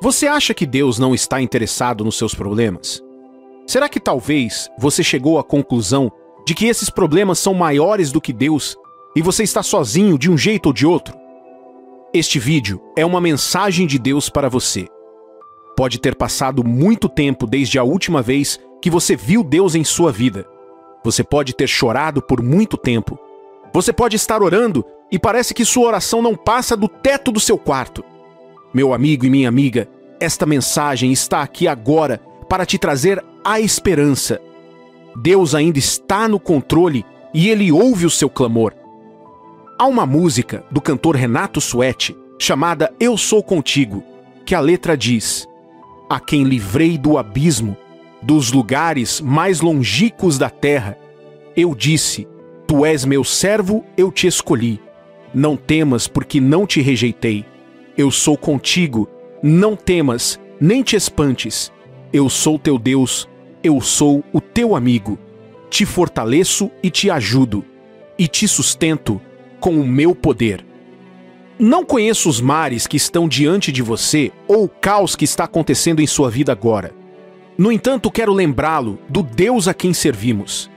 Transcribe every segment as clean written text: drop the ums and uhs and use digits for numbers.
Você acha que Deus não está interessado nos seus problemas? Será que talvez você chegou à conclusão de que esses problemas são maiores do que Deus e você está sozinho de um jeito ou de outro? Este vídeo é uma mensagem de Deus para você. Pode ter passado muito tempo desde a última vez que você viu Deus em sua vida. Você pode ter chorado por muito tempo. Você pode estar orando e parece que sua oração não passa do teto do seu quarto. Meu amigo e minha amiga, esta mensagem está aqui agora para te trazer a esperança. Deus ainda está no controle e Ele ouve o seu clamor. Há uma música do cantor Renato Suete chamada Eu Sou Contigo, que a letra diz: a quem livrei do abismo, dos lugares mais longínquos da terra, eu disse, tu és meu servo, eu te escolhi. Não temas, porque não te rejeitei. Eu sou contigo, não temas, nem te espantes. Eu sou teu Deus, eu sou o teu amigo. Te fortaleço e te ajudo, e te sustento com o meu poder. Não conheço os mares que estão diante de você ou o caos que está acontecendo em sua vida agora. No entanto, quero lembrá-lo do Deus a quem servimos.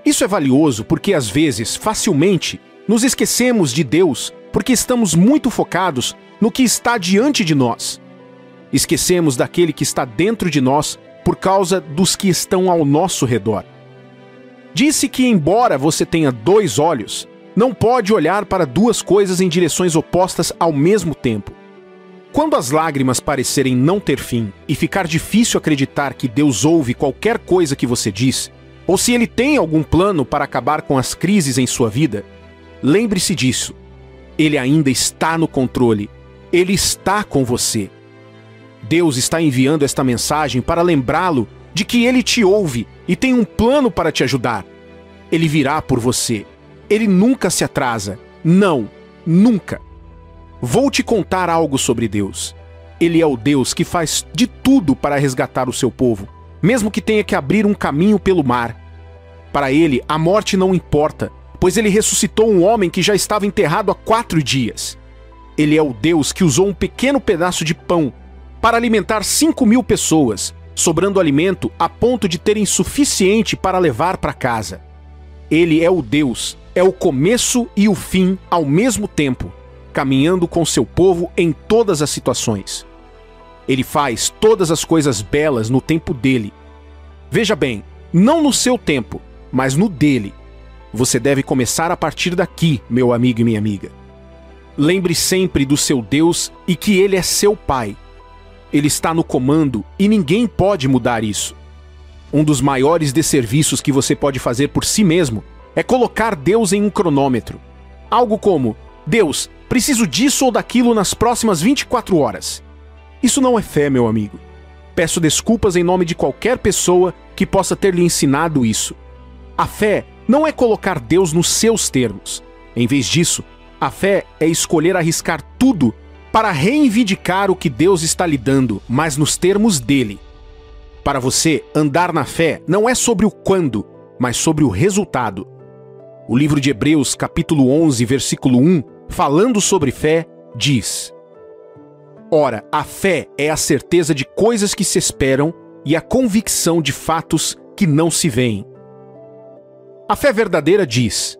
Isso é valioso porque, às vezes, facilmente, nos esquecemos de Deus porque estamos muito focados no que está diante de nós. Esquecemos daquele que está dentro de nós por causa dos que estão ao nosso redor. Disse que, embora você tenha 2 olhos, não pode olhar para 2 coisas em direções opostas ao mesmo tempo. Quando as lágrimas parecerem não ter fim e ficar difícil acreditar que Deus ouve qualquer coisa que você diz, ou se Ele tem algum plano para acabar com as crises em sua vida, lembre-se disso. Ele ainda está no controle. Ele está com você. Deus está enviando esta mensagem para lembrá-lo de que Ele te ouve e tem um plano para te ajudar. Ele virá por você. Ele nunca se atrasa. Não, nunca. Vou te contar algo sobre Deus. Ele é o Deus que faz de tudo para resgatar o seu povo, mesmo que tenha que abrir um caminho pelo mar. Para Ele, a morte não importa, pois Ele ressuscitou um homem que já estava enterrado há 4 dias. Ele é o Deus que usou um pequeno pedaço de pão para alimentar 5.000 pessoas, sobrando alimento a ponto de terem suficiente para levar para casa. Ele é o Deus, é o começo e o fim ao mesmo tempo, caminhando com seu povo em todas as situações. Ele faz todas as coisas belas no tempo dele. Veja bem, não no seu tempo, mas no dele. Você deve começar a partir daqui, meu amigo e minha amiga. Lembre sempre do seu Deus e que Ele é seu Pai. Ele está no comando e ninguém pode mudar isso. Um dos maiores desserviços que você pode fazer por si mesmo é colocar Deus em um cronômetro. Algo como: Deus, preciso disso ou daquilo nas próximas 24 horas. Isso não é fé, meu amigo. Peço desculpas em nome de qualquer pessoa que possa ter lhe ensinado isso. A fé não é colocar Deus nos seus termos. Em vez disso, a fé é escolher arriscar tudo para reivindicar o que Deus está lhe dando, mas nos termos dele. Para você, andar na fé não é sobre o quando, mas sobre o resultado. O livro de Hebreus, capítulo 11, versículo 1, falando sobre fé, diz: ora, a fé é a certeza de coisas que se esperam e a convicção de fatos que não se veem. A fé verdadeira diz: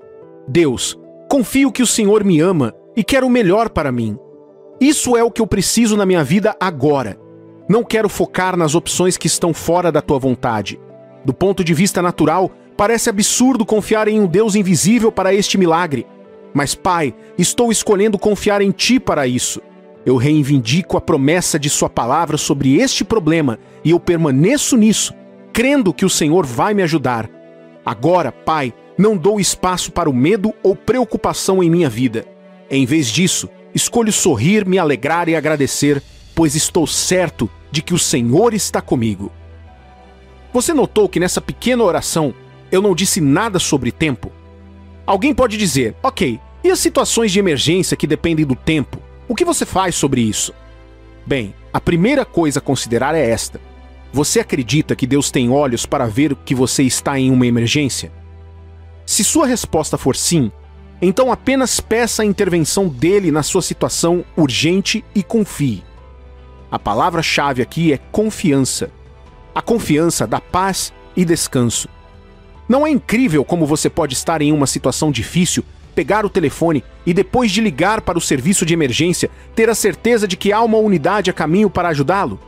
Deus, confio que o Senhor me ama e quer o melhor para mim. Isso é o que eu preciso na minha vida agora. Não quero focar nas opções que estão fora da tua vontade. Do ponto de vista natural, parece absurdo confiar em um Deus invisível para este milagre. Mas, Pai, estou escolhendo confiar em Ti para isso. Eu reivindico a promessa de Sua palavra sobre este problema e eu permaneço nisso, crendo que o Senhor vai me ajudar. Agora, Pai, não dou espaço para o medo ou preocupação em minha vida. Em vez disso, escolho sorrir, me alegrar e agradecer, pois estou certo de que o Senhor está comigo. Você notou que nessa pequena oração eu não disse nada sobre tempo? Alguém pode dizer: ok, e as situações de emergência que dependem do tempo? O que você faz sobre isso? Bem, a primeira coisa a considerar é esta. Você acredita que Deus tem olhos para ver que você está em uma emergência? Se sua resposta for sim, então apenas peça a intervenção dele na sua situação urgente e confie. A palavra-chave aqui é confiança. A confiança dá paz e descanso. Não é incrível como você pode estar em uma situação difícil, pegar o telefone e depois de ligar para o serviço de emergência, ter a certeza de que há uma unidade a caminho para ajudá-lo?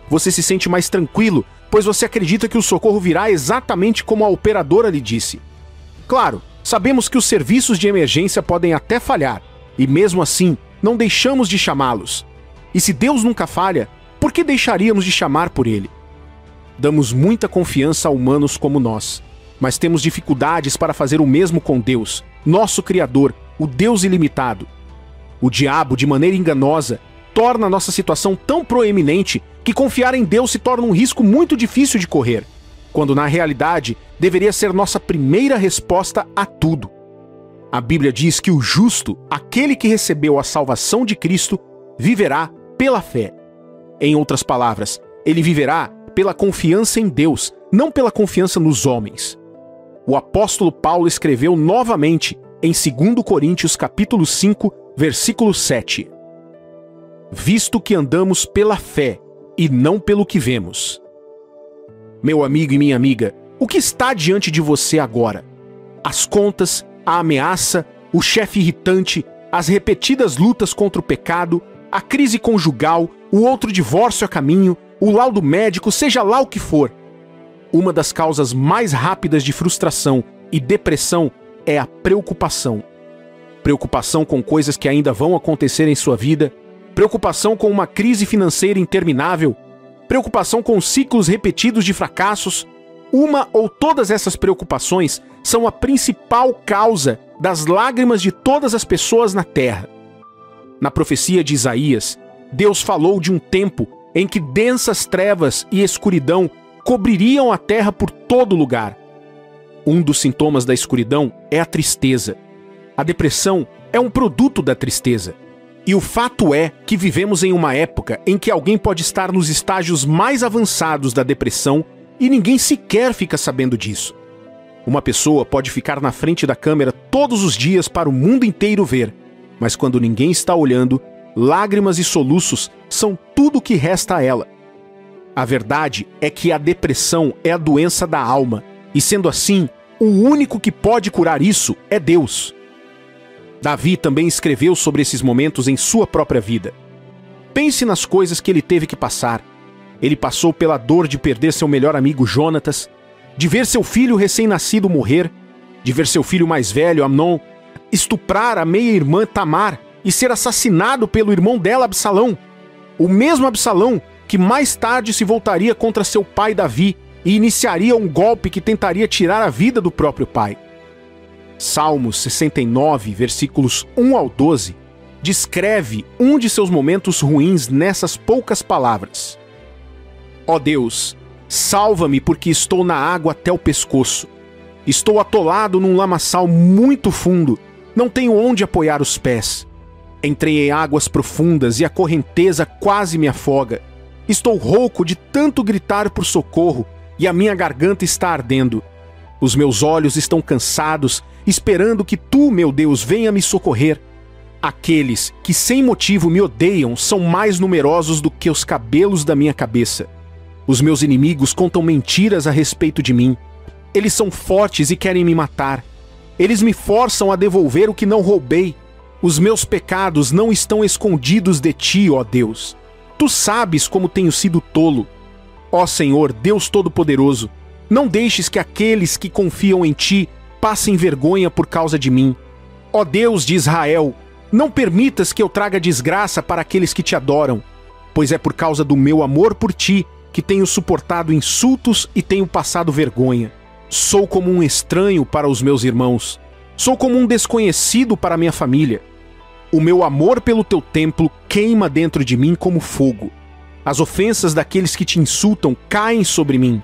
Você se sente mais tranquilo, pois você acredita que o socorro virá exatamente como a operadora lhe disse. Claro, sabemos que os serviços de emergência podem até falhar, e mesmo assim, não deixamos de chamá-los. E se Deus nunca falha, por que deixaríamos de chamar por Ele? Damos muita confiança a humanos como nós, mas temos dificuldades para fazer o mesmo com Deus, nosso Criador, o Deus ilimitado. O diabo, de maneira enganosa, torna a nossa situação tão proeminente que confiar em Deus se torna um risco muito difícil de correr, quando na realidade deveria ser nossa primeira resposta a tudo. A Bíblia diz que o justo, aquele que recebeu a salvação de Cristo, viverá pela fé. Em outras palavras, ele viverá pela confiança em Deus, não pela confiança nos homens. O apóstolo Paulo escreveu novamente em 2 Coríntios capítulo 5, versículo 7. Visto que andamos pela fé e não pelo que vemos. Meu amigo e minha amiga, o que está diante de você agora? As contas, a ameaça, o chefe irritante, as repetidas lutas contra o pecado, a crise conjugal, o outro divórcio a caminho, o laudo médico, seja lá o que for. Uma das causas mais rápidas de frustração e depressão é a preocupação. Preocupação com coisas que ainda vão acontecer em sua vida, preocupação com uma crise financeira interminável, preocupação com ciclos repetidos de fracassos. Uma ou todas essas preocupações são a principal causa das lágrimas de todas as pessoas na terra. Na profecia de Isaías, Deus falou de um tempo em que densas trevas e escuridão cobririam a terra por todo lugar. Um dos sintomas da escuridão é a tristeza. A depressão é um produto da tristeza. E o fato é que vivemos em uma época em que alguém pode estar nos estágios mais avançados da depressão e ninguém sequer fica sabendo disso. Uma pessoa pode ficar na frente da câmera todos os dias para o mundo inteiro ver, mas quando ninguém está olhando, lágrimas e soluços são tudo o que resta a ela. A verdade é que a depressão é a doença da alma, e sendo assim, o único que pode curar isso é Deus. Davi também escreveu sobre esses momentos em sua própria vida. Pense nas coisas que ele teve que passar. Ele passou pela dor de perder seu melhor amigo Jonatas, de ver seu filho recém-nascido morrer, de ver seu filho mais velho, Amnon, estuprar a meia-irmã Tamar e ser assassinado pelo irmão dela, Absalão. O mesmo Absalão que mais tarde se voltaria contra seu pai Davi e iniciaria um golpe que tentaria tirar a vida do próprio pai. Salmos 69, versículos 1 ao 12, descreve um de seus momentos ruins nessas poucas palavras. Ó Deus, salva-me porque estou na água até o pescoço. Estou atolado num lamaçal muito fundo, não tenho onde apoiar os pés. Entrei em águas profundas e a correnteza quase me afoga. Estou rouco de tanto gritar por socorro e a minha garganta está ardendo. Os meus olhos estão cansados, esperando que tu, meu Deus, venha me socorrer. Aqueles que sem motivo me odeiam são mais numerosos do que os cabelos da minha cabeça. Os meus inimigos contam mentiras a respeito de mim. Eles são fortes e querem me matar. Eles me forçam a devolver o que não roubei. Os meus pecados não estão escondidos de ti, ó Deus. Tu sabes como tenho sido tolo. Ó Senhor, Deus Todo-Poderoso, não deixes que aqueles que confiam em ti passem vergonha por causa de mim. Ó Deus de Israel, não permitas que eu traga desgraça para aqueles que te adoram, pois é por causa do meu amor por ti que tenho suportado insultos e tenho passado vergonha. Sou como um estranho para os meus irmãos. Sou como um desconhecido para minha família. O meu amor pelo teu templo queima dentro de mim como fogo. As ofensas daqueles que te insultam caem sobre mim.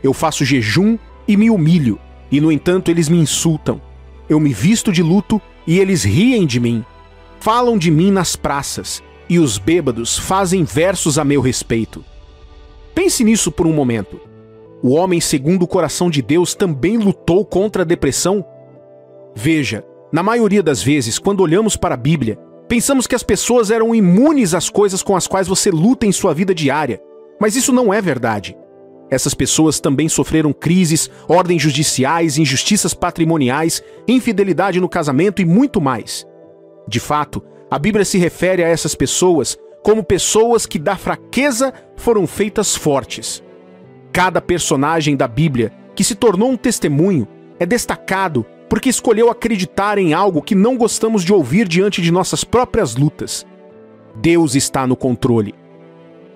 Eu faço jejum e me humilho, e no entanto eles me insultam. Eu me visto de luto e eles riem de mim. Falam de mim nas praças, e os bêbados fazem versos a meu respeito. Pense nisso por um momento. O homem segundo o coração de Deus também lutou contra a depressão? Veja, na maioria das vezes, quando olhamos para a Bíblia, Pensamos que as pessoas eram imunes às coisas com as quais você luta em sua vida diária, mas isso não é verdade. Essas pessoas também sofreram crises, ordens judiciais, injustiças patrimoniais, infidelidade no casamento e muito mais. De fato, a Bíblia se refere a essas pessoas como pessoas que da fraqueza foram feitas fortes. Cada personagem da Bíblia que se tornou um testemunho é destacado porque escolheu acreditar em algo que não gostamos de ouvir diante de nossas próprias lutas. Deus está no controle.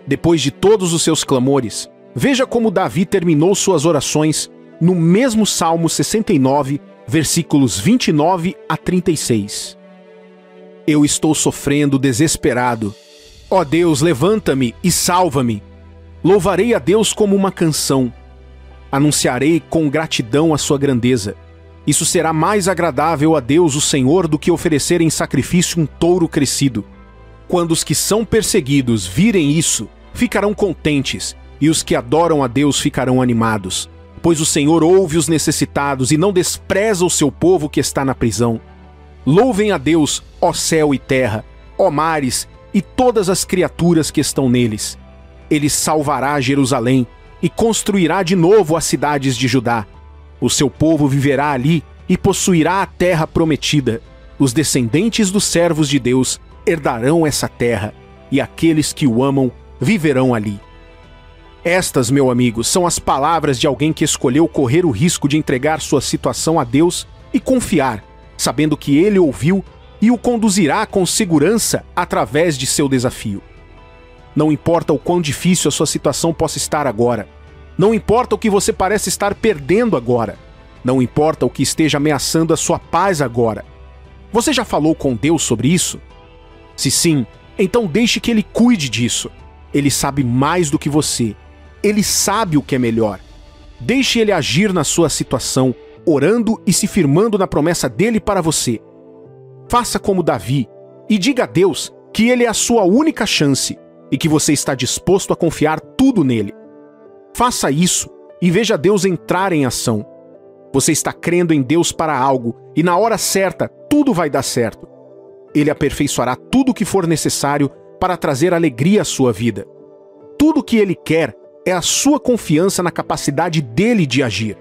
Depois de todos os seus clamores, veja como Davi terminou suas orações no mesmo Salmo 69, versículos 29 a 36. Eu estou sofrendo desesperado. Ó Deus, levanta-me e salva-me. Louvarei a Deus como uma canção. Anunciarei com gratidão a sua grandeza. Isso será mais agradável a Deus, o Senhor, do que oferecer em sacrifício um touro crescido. Quando os que são perseguidos virem isso, ficarão contentes, e os que adoram a Deus ficarão animados. Pois o Senhor ouve os necessitados e não despreza o seu povo que está na prisão. Louvem a Deus, ó céu e terra, ó mares e todas as criaturas que estão neles. Ele salvará Jerusalém e construirá de novo as cidades de Judá. O seu povo viverá ali e possuirá a terra prometida. Os descendentes dos servos de Deus herdarão essa terra, e aqueles que o amam viverão ali. Estas, meu amigo, são as palavras de alguém que escolheu correr o risco de entregar sua situação a Deus e confiar, sabendo que Ele ouviu e o conduzirá com segurança através de seu desafio. Não importa o quão difícil a sua situação possa estar agora. Não importa o que você parece estar perdendo agora. Não importa o que esteja ameaçando a sua paz agora. Você já falou com Deus sobre isso? Se sim, então deixe que Ele cuide disso. Ele sabe mais do que você. Ele sabe o que é melhor. Deixe Ele agir na sua situação, orando e se firmando na promessa dele para você. Faça como Davi e diga a Deus que Ele é a sua única chance e que você está disposto a confiar tudo nele. Faça isso e veja Deus entrar em ação. Você está crendo em Deus para algo e na hora certa tudo vai dar certo. Ele aperfeiçoará tudo o que for necessário para trazer alegria à sua vida. Tudo o que Ele quer é a sua confiança na capacidade dele de agir.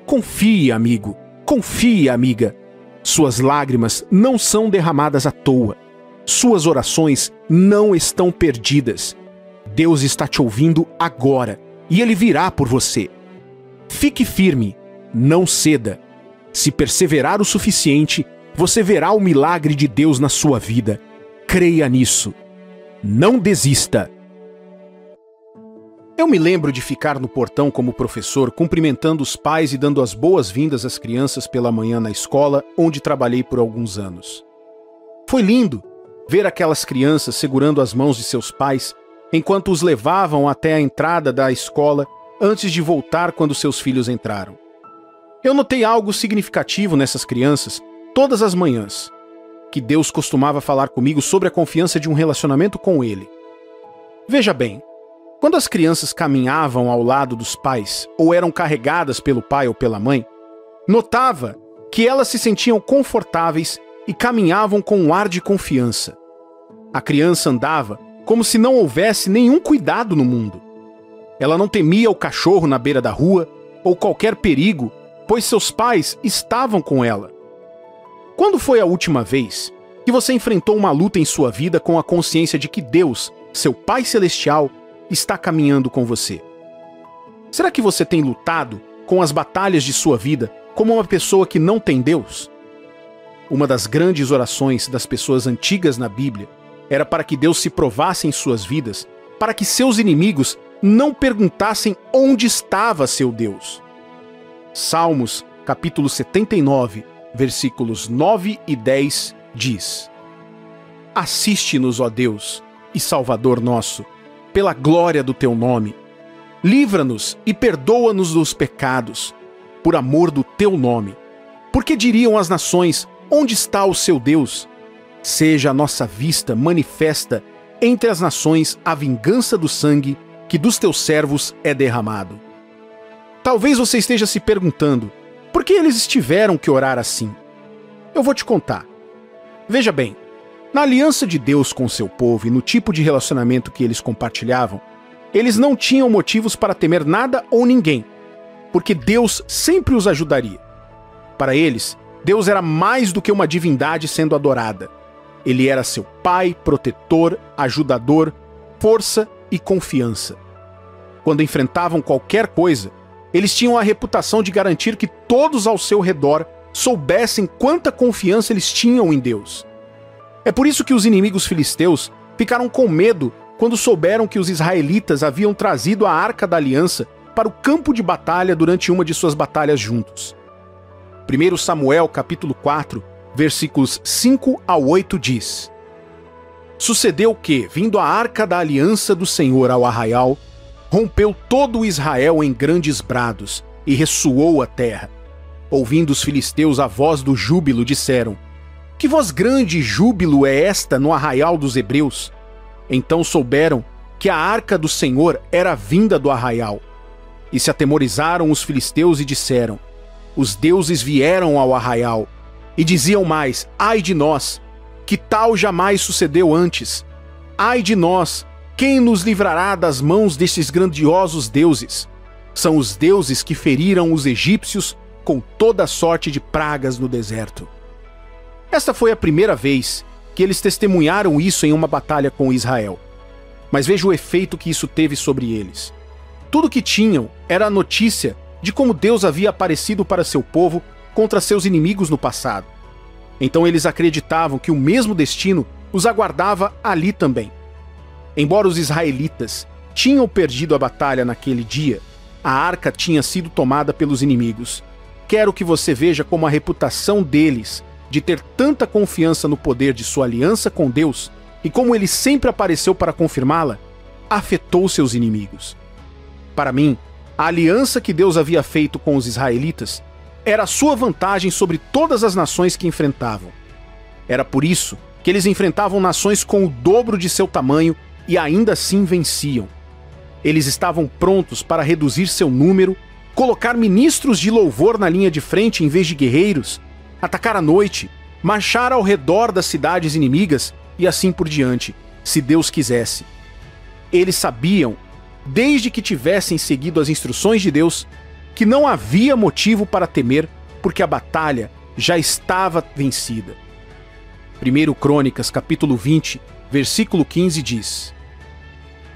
Confie, amigo. Confie, amiga. Suas lágrimas não são derramadas à toa. Suas orações não estão perdidas. Deus está te ouvindo agora e Ele virá por você. Fique firme, não ceda. Se perseverar o suficiente, você verá o milagre de Deus na sua vida. Creia nisso. Não desista. Eu me lembro de ficar no portão como professor, cumprimentando os pais e dando as boas-vindas às crianças pela manhã na escola, onde trabalhei por alguns anos. Foi lindo ver aquelas crianças segurando as mãos de seus pais, enquanto os levavam até a entrada da escola, antes de voltar quando seus filhos entraram. Eu notei algo significativo nessas crianças todas as manhãs, que Deus costumava falar comigo sobre a confiança de um relacionamento com Ele. Veja bem, quando as crianças caminhavam ao lado dos pais, ou eram carregadas pelo pai ou pela mãe, notava que elas se sentiam confortáveis e caminhavam com um ar de confiança. A criança andava como se não houvesse nenhum cuidado no mundo. Ela não temia o cachorro na beira da rua ou qualquer perigo, pois seus pais estavam com ela. Quando foi a última vez que você enfrentou uma luta em sua vida com a consciência de que Deus, seu Pai Celestial, está caminhando com você? Será que você tem lutado com as batalhas de sua vida como uma pessoa que não tem Deus? Uma das grandes orações das pessoas antigas na Bíblia era para que Deus se provasse em suas vidas, para que seus inimigos não perguntassem onde estava seu Deus. Salmos, capítulo 79, versículos 9 e 10 diz: Assiste-nos, ó Deus e Salvador nosso, pela glória do teu nome. Livra-nos e perdoa-nos dos pecados, por amor do teu nome. Porque diriam as nações: onde está o seu Deus? Seja a nossa vista manifesta entre as nações a vingança do sangue que dos teus servos é derramado. Talvez você esteja se perguntando, por que eles tiveram que orar assim? Eu vou te contar. Veja bem, Na aliança de Deus com seu povo e no tipo de relacionamento que eles compartilhavam, eles não tinham motivos para temer nada ou ninguém, porque Deus sempre os ajudaria. Para eles, Deus era mais do que uma divindade sendo adorada. Ele era seu pai, protetor, ajudador, força e confiança. Quando enfrentavam qualquer coisa, eles tinham a reputação de garantir que todos ao seu redor soubessem quanta confiança eles tinham em Deus. É por isso que os inimigos filisteus ficaram com medo quando souberam que os israelitas haviam trazido a Arca da Aliança para o campo de batalha durante uma de suas batalhas juntos. 1 Samuel capítulo 4, versículos 5 ao 8 diz: Sucedeu que, vindo a Arca da Aliança do Senhor ao arraial, rompeu todo o Israel em grandes brados e ressoou a terra. Ouvindo os filisteus a voz do júbilo, disseram: Que voz grande e júbilo é esta no arraial dos hebreus? Então souberam que a arca do Senhor era vinda do arraial. E se atemorizaram os filisteus e disseram: Os deuses vieram ao arraial. E diziam mais: Ai de nós, que tal jamais sucedeu antes. Ai de nós, quem nos livrará das mãos desses grandiosos deuses? São os deuses que feriram os egípcios com toda sorte de pragas no deserto. Esta foi a primeira vez que eles testemunharam isso em uma batalha com Israel. Mas veja o efeito que isso teve sobre eles. Tudo que tinham era a notícia de como Deus havia aparecido para seu povo contra seus inimigos no passado. Então eles acreditavam que o mesmo destino os aguardava ali também. Embora os israelitas tinham perdido a batalha naquele dia, a arca tinha sido tomada pelos inimigos. Quero que você veja como a reputação deles de ter tanta confiança no poder de sua aliança com Deus e como ele sempre apareceu para confirmá-la, afetou seus inimigos. Para mim, a aliança que Deus havia feito com os israelitas era a sua vantagem sobre todas as nações que enfrentavam. Era por isso que eles enfrentavam nações com o dobro de seu tamanho e ainda assim venciam. Eles estavam prontos para reduzir seu número, colocar ministros de louvor na linha de frente em vez de guerreiros, atacar à noite, marchar ao redor das cidades inimigas e assim por diante, se Deus quisesse. Eles sabiam, desde que tivessem seguido as instruções de Deus, que não havia motivo para temer, porque a batalha já estava vencida. 1 Crônicas, capítulo 20, versículo 15 diz: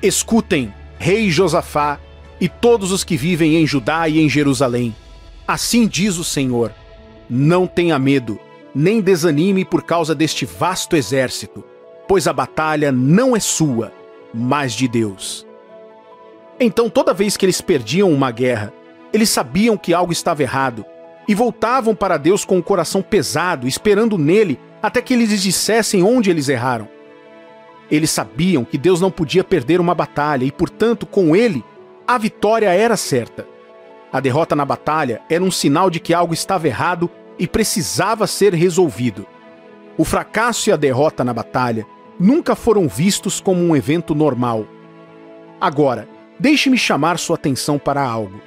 Escutem, rei Josafá, e todos os que vivem em Judá e em Jerusalém. Assim diz o Senhor: Não tenha medo, nem desanime por causa deste vasto exército, pois a batalha não é sua, mas de Deus. Então, toda vez que eles perdiam uma guerra, eles sabiam que algo estava errado e voltavam para Deus com o coração pesado, esperando nele até que eles lhes dissessem onde eles erraram. Eles sabiam que Deus não podia perder uma batalha e, portanto, com ele, a vitória era certa. A derrota na batalha era um sinal de que algo estava errado e precisava ser resolvido. O fracasso e a derrota na batalha nunca foram vistos como um evento normal. Agora, deixe-me chamar sua atenção para algo.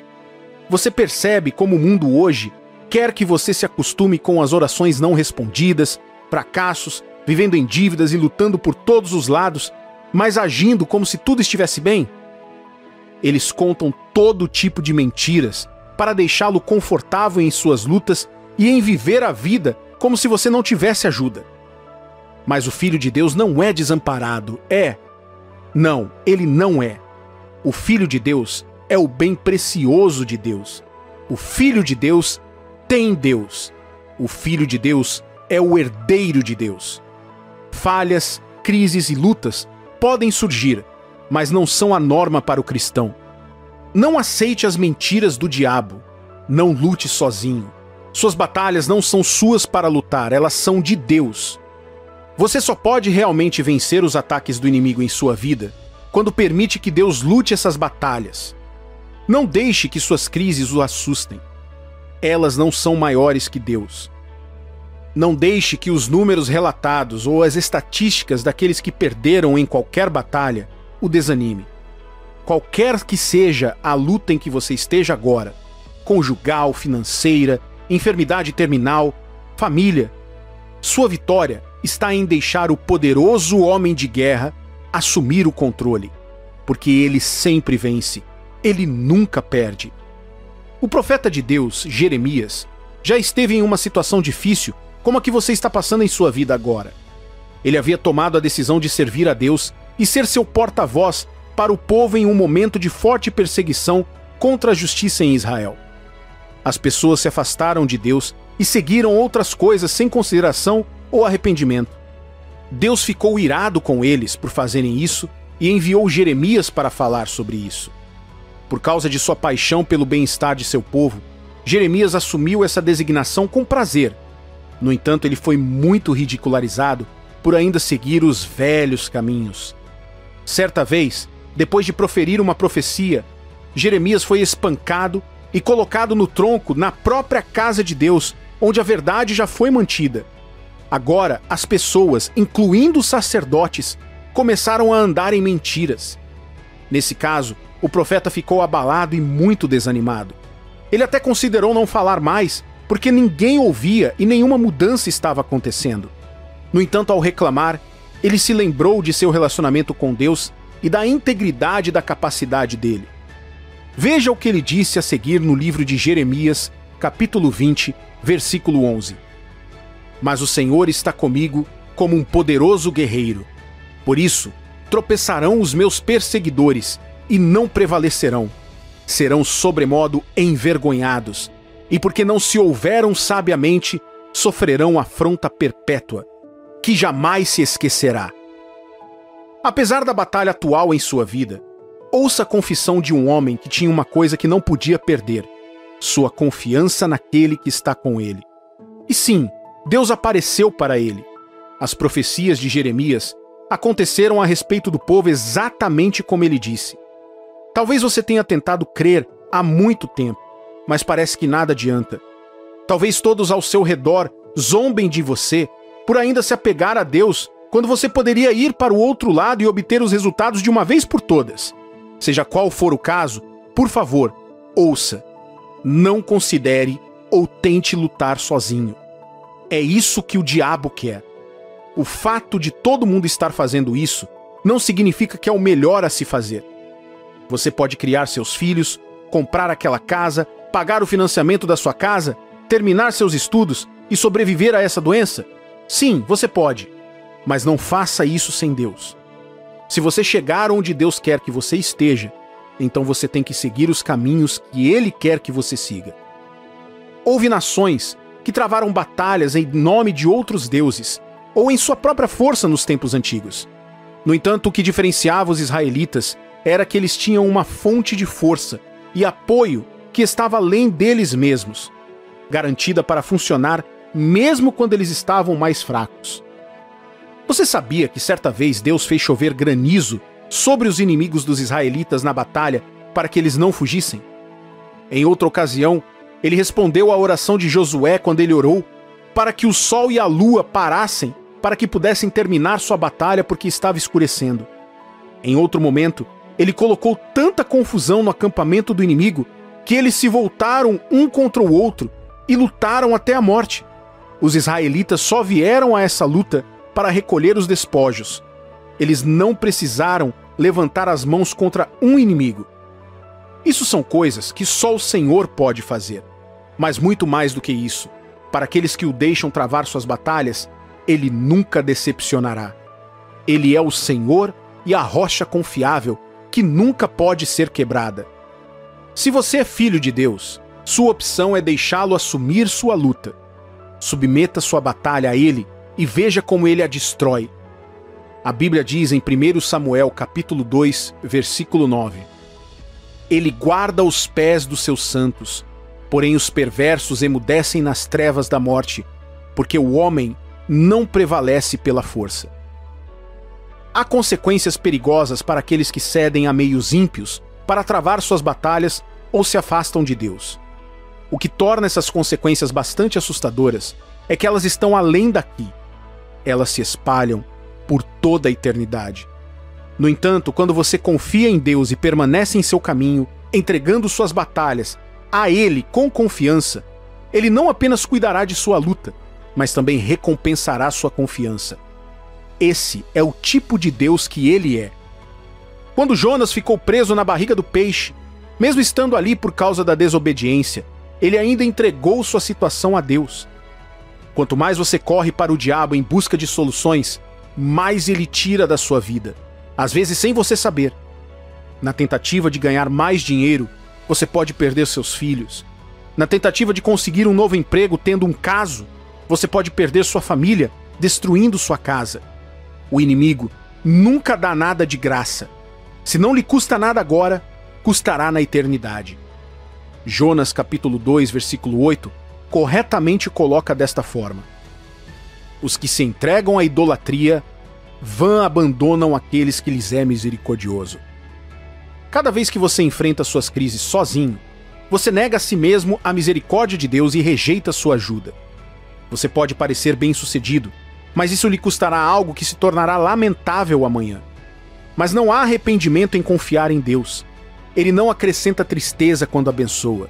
Você percebe como o mundo hoje quer que você se acostume com as orações não respondidas, fracassos, vivendo em dívidas e lutando por todos os lados, mas agindo como se tudo estivesse bem? Eles contam todo tipo de mentiras para deixá-lo confortável em suas lutas e em viver a vida como se você não tivesse ajuda. Mas o Filho de Deus não é desamparado, é? Não, ele não é. O Filho de Deus é o bem precioso de Deus. O Filho de Deus tem Deus. O Filho de Deus é o herdeiro de Deus. Falhas, crises e lutas podem surgir, mas não são a norma para o cristão. Não aceite as mentiras do diabo. Não lute sozinho. Suas batalhas não são suas para lutar, elas são de Deus. Você só pode realmente vencer os ataques do inimigo em sua vida quando permite que Deus lute essas batalhas. Não deixe que suas crises o assustem. Elas não são maiores que Deus. Não deixe que os números relatados ou as estatísticas daqueles que perderam em qualquer batalha o desanime. Qualquer que seja a luta em que você esteja agora, conjugal, financeira, enfermidade terminal, família, sua vitória está em deixar o poderoso homem de guerra assumir o controle, porque ele sempre vence, ele nunca perde. O profeta de Deus, Jeremias, já esteve em uma situação difícil como a que você está passando em sua vida agora. Ele havia tomado a decisão de servir a Deus e ser seu porta-voz para o povo em um momento de forte perseguição contra a justiça em Israel. As pessoas se afastaram de Deus e seguiram outras coisas sem consideração ou arrependimento. Deus ficou irado com eles por fazerem isso e enviou Jeremias para falar sobre isso. Por causa de sua paixão pelo bem-estar de seu povo, Jeremias assumiu essa designação com prazer. No entanto, ele foi muito ridicularizado por ainda seguir os velhos caminhos. Certa vez, depois de proferir uma profecia, Jeremias foi espancado e colocado no tronco na própria casa de Deus, onde a verdade já foi mantida. Agora, as pessoas, incluindo os sacerdotes, começaram a andar em mentiras. Nesse caso, o profeta ficou abalado e muito desanimado. Ele até considerou não falar mais, porque ninguém ouvia e nenhuma mudança estava acontecendo. No entanto, ao reclamar, ele se lembrou de seu relacionamento com Deus e da integridade da capacidade dele. Veja o que ele disse a seguir no livro de Jeremias, capítulo 20, versículo 11. Mas o Senhor está comigo como um poderoso guerreiro. Por isso, tropeçarão os meus perseguidores e não prevalecerão. Serão sobremodo envergonhados, e porque não se houveram sabiamente, sofrerão afronta perpétua, que jamais se esquecerá. Apesar da batalha atual em sua vida, ouça a confissão de um homem que tinha uma coisa que não podia perder: sua confiança naquele que está com ele. E sim, Deus apareceu para ele. As profecias de Jeremias aconteceram a respeito do povo exatamente como ele disse. Talvez você tenha tentado crer há muito tempo, mas parece que nada adianta. Talvez todos ao seu redor zombem de você por ainda se apegar a Deus, quando você poderia ir para o outro lado e obter os resultados de uma vez por todas. Seja qual for o caso, por favor, ouça. Não considere ou tente lutar sozinho. É isso que o diabo quer. O fato de todo mundo estar fazendo isso não significa que é o melhor a se fazer. Você pode criar seus filhos, comprar aquela casa, pagar o financiamento da sua casa, terminar seus estudos e sobreviver a essa doença? Sim, você pode. Mas não faça isso sem Deus. Se você chegar onde Deus quer que você esteja, então você tem que seguir os caminhos que Ele quer que você siga. Houve nações que travaram batalhas em nome de outros deuses, ou em sua própria força nos tempos antigos. No entanto, o que diferenciava os israelitas era que eles tinham uma fonte de força e apoio que estava além deles mesmos, garantida para funcionar mesmo quando eles estavam mais fracos. Você sabia que certa vez Deus fez chover granizo sobre os inimigos dos israelitas na batalha para que eles não fugissem? Em outra ocasião, ele respondeu à oração de Josué quando ele orou para que o sol e a lua parassem para que pudessem terminar sua batalha porque estava escurecendo. Em outro momento, ele colocou tanta confusão no acampamento do inimigo que eles se voltaram um contra o outro e lutaram até a morte. Os israelitas só vieram a essa luta para recolher os despojos. Eles não precisaram levantar as mãos contra um inimigo. Isso são coisas que só o Senhor pode fazer. Mas muito mais do que isso, para aqueles que o deixam travar suas batalhas, Ele nunca decepcionará. Ele é o Senhor e a rocha confiável que nunca pode ser quebrada. Se você é filho de Deus, sua opção é deixá-lo assumir sua luta. Submeta sua batalha a Ele e veja como Ele a destrói. A Bíblia diz em 1 Samuel capítulo 2, versículo 9: Ele guarda os pés dos seus santos, porém os perversos emudecem nas trevas da morte, porque o homem não prevalece pela força. Há consequências perigosas para aqueles que cedem a meios ímpios para travar suas batalhas ou se afastam de Deus. O que torna essas consequências bastante assustadoras é que elas estão além daqui. Elas se espalham por toda a eternidade. No entanto, quando você confia em Deus e permanece em seu caminho, entregando suas batalhas a Ele com confiança, Ele não apenas cuidará de sua luta, mas também recompensará sua confiança. Esse é o tipo de Deus que ele é. Quando Jonas ficou preso na barriga do peixe, mesmo estando ali por causa da desobediência, ele ainda entregou sua situação a Deus. Quanto mais você corre para o diabo em busca de soluções, mais ele tira da sua vida, às vezes sem você saber. Na tentativa de ganhar mais dinheiro, você pode perder seus filhos. Na tentativa de conseguir um novo emprego tendo um caso, você pode perder sua família, destruindo sua casa. O inimigo nunca dá nada de graça. Se não lhe custa nada agora, custará na eternidade. Jonas capítulo 2, versículo 8, corretamente coloca desta forma: os que se entregam à idolatria, vã abandonam aqueles que lhes é misericordioso. Cada vez que você enfrenta suas crises sozinho, você nega a si mesmo a misericórdia de Deus e rejeita sua ajuda. Você pode parecer bem-sucedido, mas isso lhe custará algo que se tornará lamentável amanhã. Mas não há arrependimento em confiar em Deus. Ele não acrescenta tristeza quando abençoa.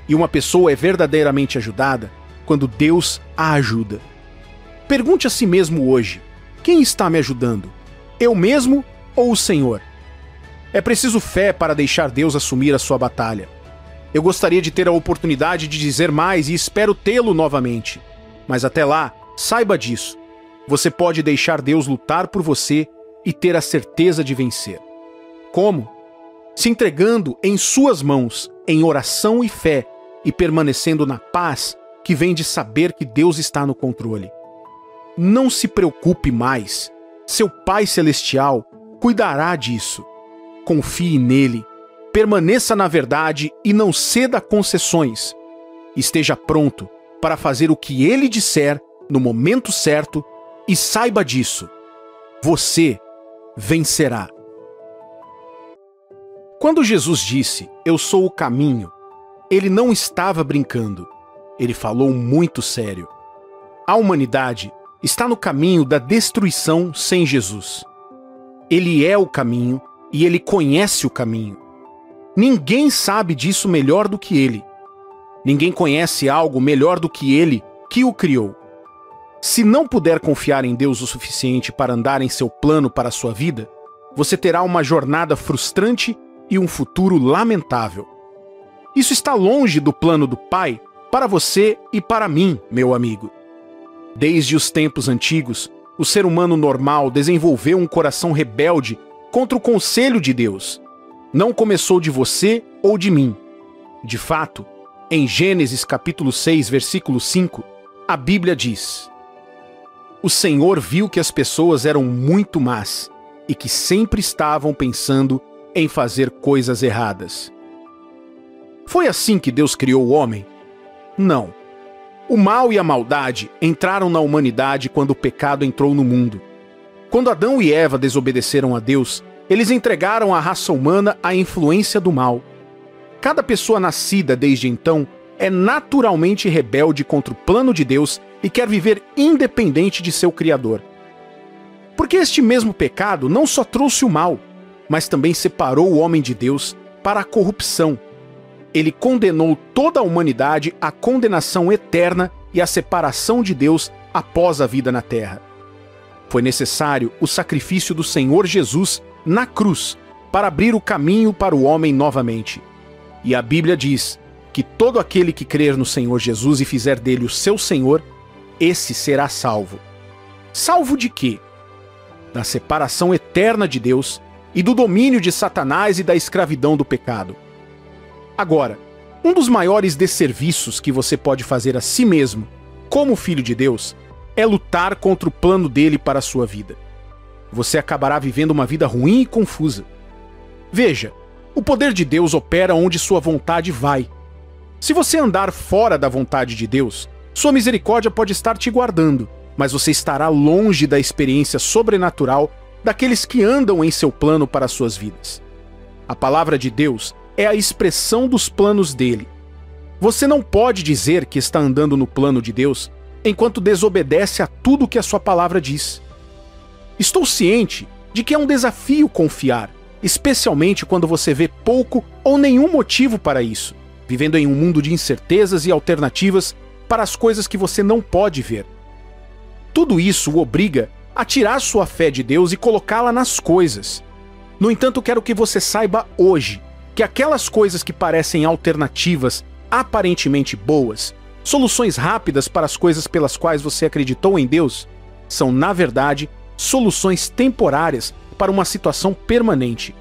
E uma pessoa é verdadeiramente ajudada quando Deus a ajuda. Pergunte a si mesmo hoje: quem está me ajudando? Eu mesmo ou o Senhor? É preciso fé para deixar Deus assumir a sua batalha. Eu gostaria de ter a oportunidade de dizer mais e espero tê-lo novamente. Mas até lá, saiba disso. Você pode deixar Deus lutar por você e ter a certeza de vencer. Como? Se entregando em suas mãos, em oração e fé, e permanecendo na paz que vem de saber que Deus está no controle. Não se preocupe mais. Seu Pai Celestial cuidará disso. Confie nele, permaneça na verdade e não ceda a concessões. Esteja pronto para fazer o que ele disser no momento certo e saiba disso. Você vencerá. Quando Jesus disse, "Eu sou o caminho", ele não estava brincando. Ele falou muito sério. A humanidade está no caminho da destruição sem Jesus. Ele é o caminho e ele conhece o caminho. Ninguém sabe disso melhor do que ele. Ninguém conhece algo melhor do que ele, que o criou. Se não puder confiar em Deus o suficiente para andar em seu plano para a sua vida, você terá uma jornada frustrante e um futuro lamentável. Isso está longe do plano do Pai para você e para mim, meu amigo. Desde os tempos antigos, o ser humano normal desenvolveu um coração rebelde contra o conselho de Deus. Não começou de você ou de mim. De fato, em Gênesis capítulo 6, versículo 5, a Bíblia diz: "O Senhor viu que as pessoas eram muito más e que sempre estavam pensando em fazer coisas erradas." Foi assim que Deus criou o homem? Não. O mal e a maldade entraram na humanidade quando o pecado entrou no mundo. Quando Adão e Eva desobedeceram a Deus, eles entregaram a raça humana à influência do mal. Cada pessoa nascida desde então é naturalmente rebelde contra o plano de Deus e quer viver independente de seu Criador. Porque este mesmo pecado não só trouxe o mal, mas também separou o homem de Deus para a corrupção. Ele condenou toda a humanidade à condenação eterna e à separação de Deus após a vida na terra. Foi necessário o sacrifício do Senhor Jesus na cruz para abrir o caminho para o homem novamente. E a Bíblia diz que todo aquele que crer no Senhor Jesus e fizer dele o seu Senhor, esse será salvo. Salvo de quê? Da separação eterna de Deus e do domínio de Satanás e da escravidão do pecado. Agora, um dos maiores desserviços que você pode fazer a si mesmo, como filho de Deus, é lutar contra o plano dele para a sua vida. Você acabará vivendo uma vida ruim e confusa. Veja, o poder de Deus opera onde sua vontade vai. Se você andar fora da vontade de Deus, sua misericórdia pode estar te guardando, mas você estará longe da experiência sobrenatural daqueles que andam em seu plano para as suas vidas. A palavra de Deus é a expressão dos planos dele. Você não pode dizer que está andando no plano de Deus enquanto desobedece a tudo que a sua palavra diz. Estou ciente de que é um desafio confiar, especialmente quando você vê pouco ou nenhum motivo para isso, vivendo em um mundo de incertezas e alternativas para as coisas que você não pode ver. Tudo isso o obriga a tirar sua fé de Deus e colocá-la nas coisas. No entanto, quero que você saiba hoje que aquelas coisas que parecem alternativas aparentemente boas, soluções rápidas para as coisas pelas quais você acreditou em Deus, são, na verdade, soluções temporárias para uma situação permanente.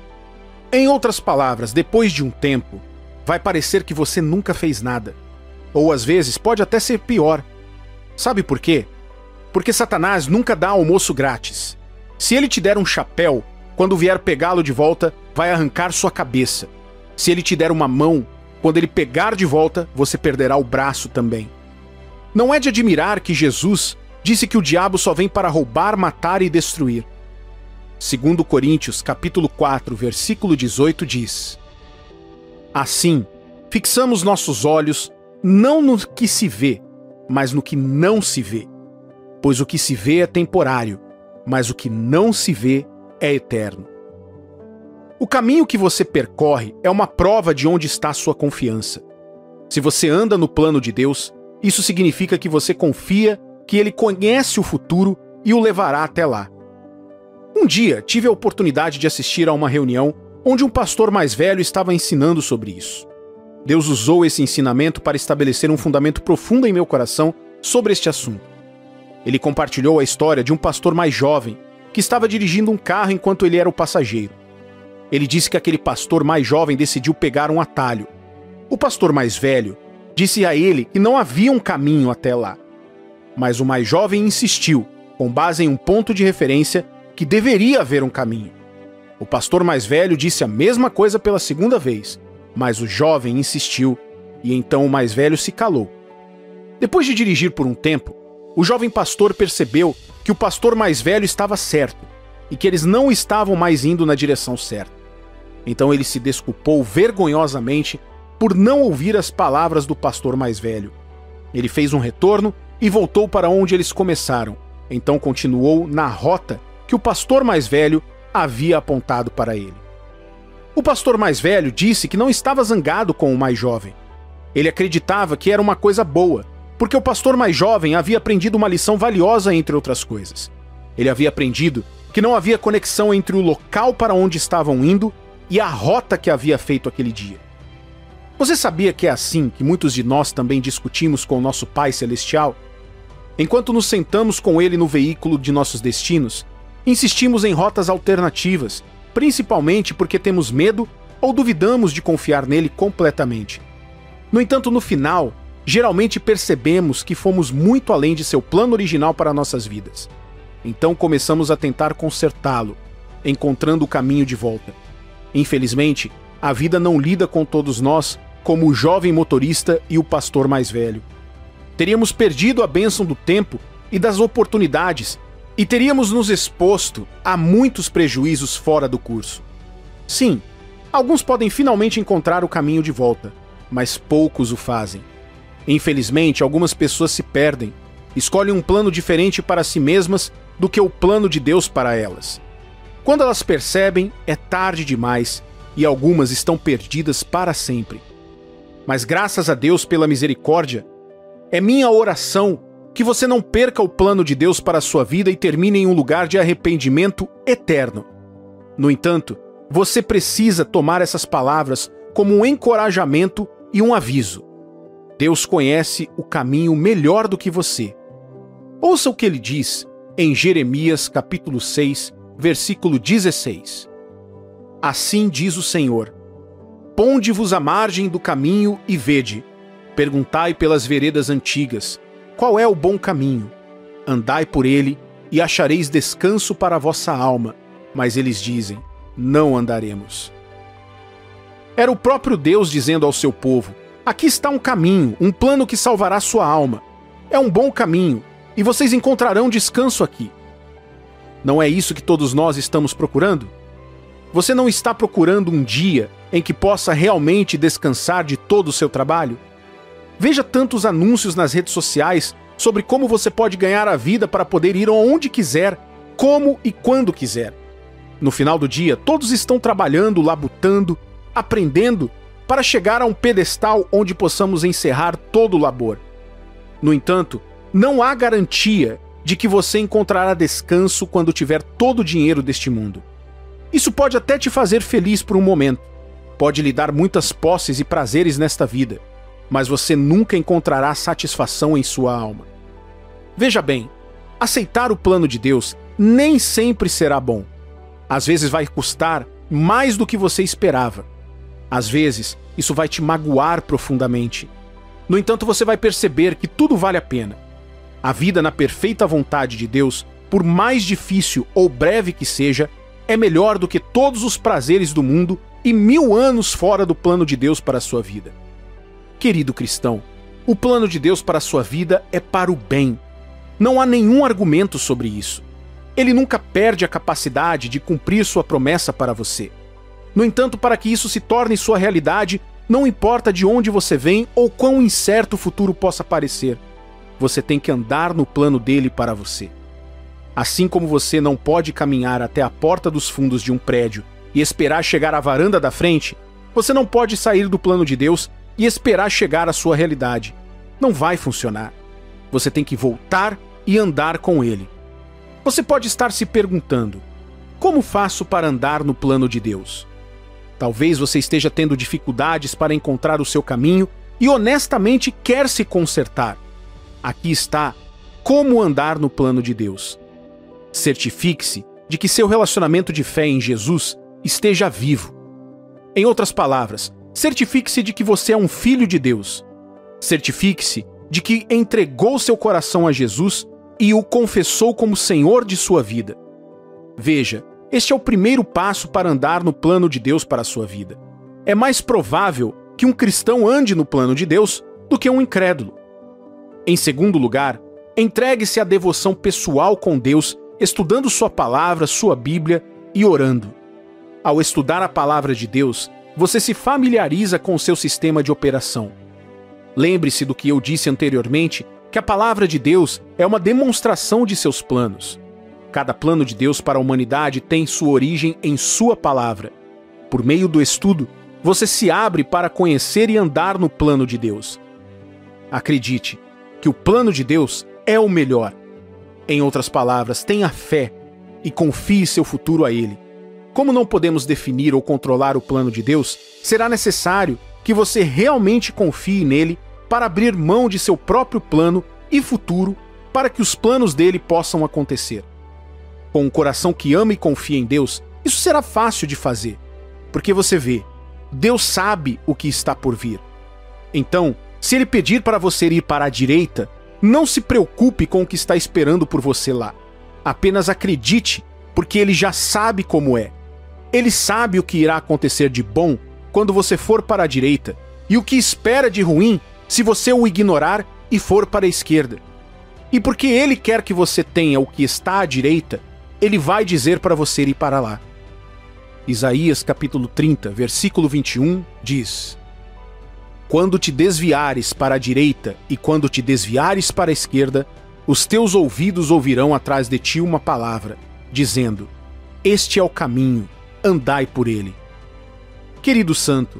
Em outras palavras, depois de um tempo, vai parecer que você nunca fez nada. Ou às vezes pode até ser pior. Sabe por quê? Porque Satanás nunca dá almoço grátis. Se ele te der um chapéu, quando vier pegá-lo de volta, vai arrancar sua cabeça. Se ele te der uma mão, quando ele pegar de volta, você perderá o braço também. Não é de admirar que Jesus disse que o diabo só vem para roubar, matar e destruir. 2 Coríntios, capítulo 4, versículo 18 diz: Assim, fixamos nossos olhos não no que se vê, mas no que não se vê. Pois o que se vê é temporário, mas o que não se vê é eterno. O caminho que você percorre é uma prova de onde está sua confiança. Se você anda no plano de Deus, isso significa que você confia que Ele conhece o futuro e o levará até lá. Um dia, tive a oportunidade de assistir a uma reunião onde um pastor mais velho estava ensinando sobre isso. Deus usou esse ensinamento para estabelecer um fundamento profundo em meu coração sobre este assunto. Ele compartilhou a história de um pastor mais jovem que estava dirigindo um carro enquanto ele era o passageiro. Ele disse que aquele pastor mais jovem decidiu pegar um atalho. O pastor mais velho disse a ele que não havia um caminho até lá. Mas o mais jovem insistiu, com base em um ponto de referência, que deveria haver um caminho. O pastor mais velho disse a mesma coisa pela segunda vez, mas o jovem insistiu, e então o mais velho se calou. Depois de dirigir por um tempo, o jovem pastor percebeu que o pastor mais velho estava certo, e que eles não estavam mais indo na direção certa. Então ele se desculpou vergonhosamente por não ouvir as palavras do pastor mais velho. Ele fez um retorno e voltou para onde eles começaram. Então continuou na rota que o pastor mais velho havia apontado para ele. O pastor mais velho disse que não estava zangado com o mais jovem. Ele acreditava que era uma coisa boa, porque o pastor mais jovem havia aprendido uma lição valiosa, entre outras coisas. Ele havia aprendido que não havia conexão entre o local para onde estavam indo e a rota que havia feito aquele dia. Você sabia que é assim que muitos de nós também discutimos com o nosso Pai Celestial? Enquanto nos sentamos com Ele no veículo de nossos destinos, insistimos em rotas alternativas, principalmente porque temos medo ou duvidamos de confiar nele completamente. No entanto, no final, geralmente percebemos que fomos muito além de seu plano original para nossas vidas. Então começamos a tentar consertá-lo, encontrando o caminho de volta. Infelizmente, a vida não lida com todos nós como o jovem motorista e o pastor mais velho. Teríamos perdido a bênção do tempo e das oportunidades e teríamos nos exposto a muitos prejuízos fora do curso. Sim, alguns podem finalmente encontrar o caminho de volta, mas poucos o fazem. Infelizmente, algumas pessoas se perdem, escolhem um plano diferente para si mesmas do que o plano de Deus para elas. Quando elas percebem, é tarde demais e algumas estão perdidas para sempre. Mas graças a Deus pela misericórdia, é minha oração que você não perca o plano de Deus para a sua vida e termine em um lugar de arrependimento eterno. No entanto, você precisa tomar essas palavras como um encorajamento e um aviso. Deus conhece o caminho melhor do que você. Ouça o que ele diz em Jeremias capítulo 6, versículo 16. Assim diz o Senhor: Ponde-vos à margem do caminho e vede, perguntai pelas veredas antigas, qual é o bom caminho? Andai por ele e achareis descanso para a vossa alma. Mas eles dizem, não andaremos. Era o próprio Deus dizendo ao seu povo, aqui está um caminho, um plano que salvará sua alma. É um bom caminho, e vocês encontrarão descanso aqui. Não é isso que todos nós estamos procurando? Você não está procurando um dia em que possa realmente descansar de todo o seu trabalho? Veja tantos anúncios nas redes sociais sobre como você pode ganhar a vida para poder ir aonde quiser, como e quando quiser. No final do dia, todos estão trabalhando, labutando, aprendendo para chegar a um pedestal onde possamos encerrar todo o labor. No entanto, não há garantia de que você encontrará descanso quando tiver todo o dinheiro deste mundo. Isso pode até te fazer feliz por um momento, pode lhe dar muitas posses e prazeres nesta vida, mas você nunca encontrará satisfação em sua alma. Veja bem, aceitar o plano de Deus nem sempre será bom. Às vezes vai custar mais do que você esperava. Às vezes, isso vai te magoar profundamente. No entanto, você vai perceber que tudo vale a pena. A vida na perfeita vontade de Deus, por mais difícil ou breve que seja, é melhor do que todos os prazeres do mundo e 1000 anos fora do plano de Deus para a sua vida. Querido cristão, o plano de Deus para a sua vida é para o bem. Não há nenhum argumento sobre isso. Ele nunca perde a capacidade de cumprir sua promessa para você. No entanto, para que isso se torne sua realidade, não importa de onde você vem ou quão incerto o futuro possa parecer, você tem que andar no plano dele para você. Assim como você não pode caminhar até a porta dos fundos de um prédio e esperar chegar à varanda da frente, você não pode sair do plano de Deus e esperar chegar à sua realidade. Não vai funcionar. Você tem que voltar e andar com ele. Você pode estar se perguntando: como faço para andar no plano de Deus? Talvez você esteja tendo dificuldades para encontrar o seu caminho e honestamente quer se consertar. Aqui está como andar no plano de Deus. Certifique-se de que seu relacionamento de fé em Jesus esteja vivo. Em outras palavras, certifique-se de que você é um filho de Deus. Certifique-se de que entregou seu coração a Jesus e o confessou como Senhor de sua vida. Veja, este é o primeiro passo para andar no plano de Deus para a sua vida. É mais provável que um cristão ande no plano de Deus do que um incrédulo. Em segundo lugar, entregue-se à devoção pessoal com Deus, estudando sua palavra, sua Bíblia e orando. Ao estudar a palavra de Deus, você se familiariza com o seu sistema de operação. Lembre-se do que eu disse anteriormente, que a palavra de Deus é uma demonstração de seus planos. Cada plano de Deus para a humanidade tem sua origem em sua palavra. Por meio do estudo, você se abre para conhecer e andar no plano de Deus. Acredite que o plano de Deus é o melhor. Em outras palavras, tenha fé e confie seu futuro a Ele. Como não podemos definir ou controlar o plano de Deus, será necessário que você realmente confie nele para abrir mão de seu próprio plano e futuro para que os planos dele possam acontecer. Com um coração que ama e confia em Deus, isso será fácil de fazer, porque você vê, Deus sabe o que está por vir. Então, se Ele pedir para você ir para a direita, não se preocupe com o que está esperando por você lá. Apenas acredite, porque Ele já sabe como é. Ele sabe o que irá acontecer de bom quando você for para a direita e o que espera de ruim se você o ignorar e for para a esquerda. E porque Ele quer que você tenha o que está à direita, Ele vai dizer para você ir para lá. Isaías capítulo 30, versículo 21 diz: quando te desviares para a direita e quando te desviares para a esquerda, os teus ouvidos ouvirão atrás de ti uma palavra, dizendo: este é o caminho, andai por ele. Querido santo,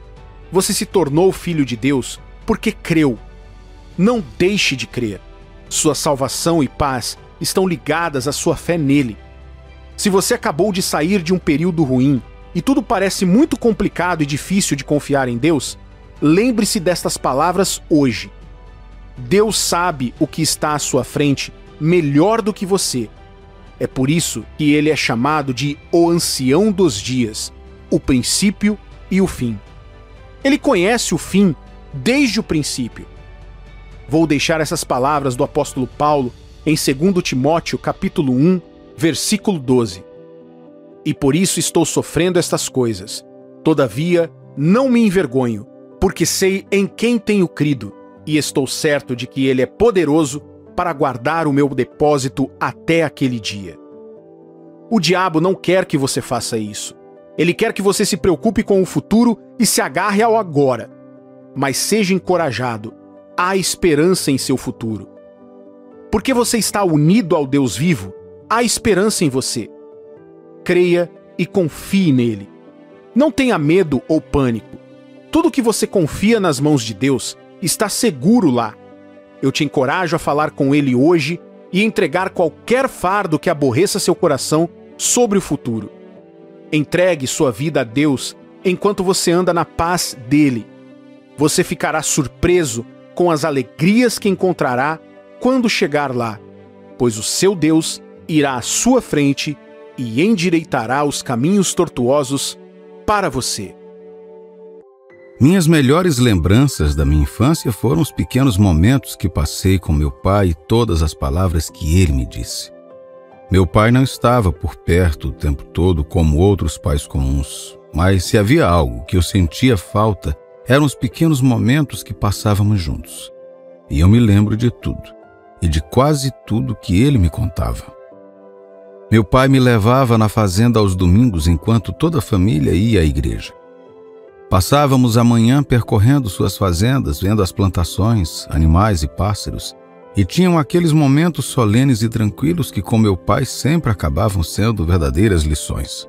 você se tornou filho de Deus porque creu. Não deixe de crer. Sua salvação e paz estão ligadas à sua fé nele. Se você acabou de sair de um período ruim e tudo parece muito complicado e difícil de confiar em Deus, lembre-se destas palavras hoje. Deus sabe o que está à sua frente melhor do que você. É por isso que ele é chamado de o ancião dos dias, o princípio e o fim. Ele conhece o fim desde o princípio. Vou deixar essas palavras do apóstolo Paulo em 2 Timóteo capítulo 1, versículo 12. E por isso estou sofrendo estas coisas. Todavia, não me envergonho, porque sei em quem tenho crido, e estou certo de que ele é poderoso para guardar o meu depósito até aquele dia. O diabo não quer que você faça isso. Ele quer que você se preocupe com o futuro e se agarre ao agora. Mas seja encorajado. Há esperança em seu futuro. Porque você está unido ao Deus vivo, há esperança em você. Creia e confie nele. Não tenha medo ou pânico. Tudo que você confia nas mãos de Deus está seguro lá. Eu te encorajo a falar com ele hoje e entregar qualquer fardo que aborreça seu coração sobre o futuro. Entregue sua vida a Deus enquanto você anda na paz dele. Você ficará surpreso com as alegrias que encontrará quando chegar lá, pois o seu Deus irá à sua frente e endireitará os caminhos tortuosos para você. Minhas melhores lembranças da minha infância foram os pequenos momentos que passei com meu pai e todas as palavras que ele me disse. Meu pai não estava por perto o tempo todo como outros pais comuns, mas se havia algo que eu sentia falta, eram os pequenos momentos que passávamos juntos. E eu me lembro de tudo, e de quase tudo que ele me contava. Meu pai me levava na fazenda aos domingos enquanto toda a família ia à igreja. Passávamos a manhã percorrendo suas fazendas, vendo as plantações, animais e pássaros, e tinham aqueles momentos solenes e tranquilos que com meu pai sempre acabavam sendo verdadeiras lições.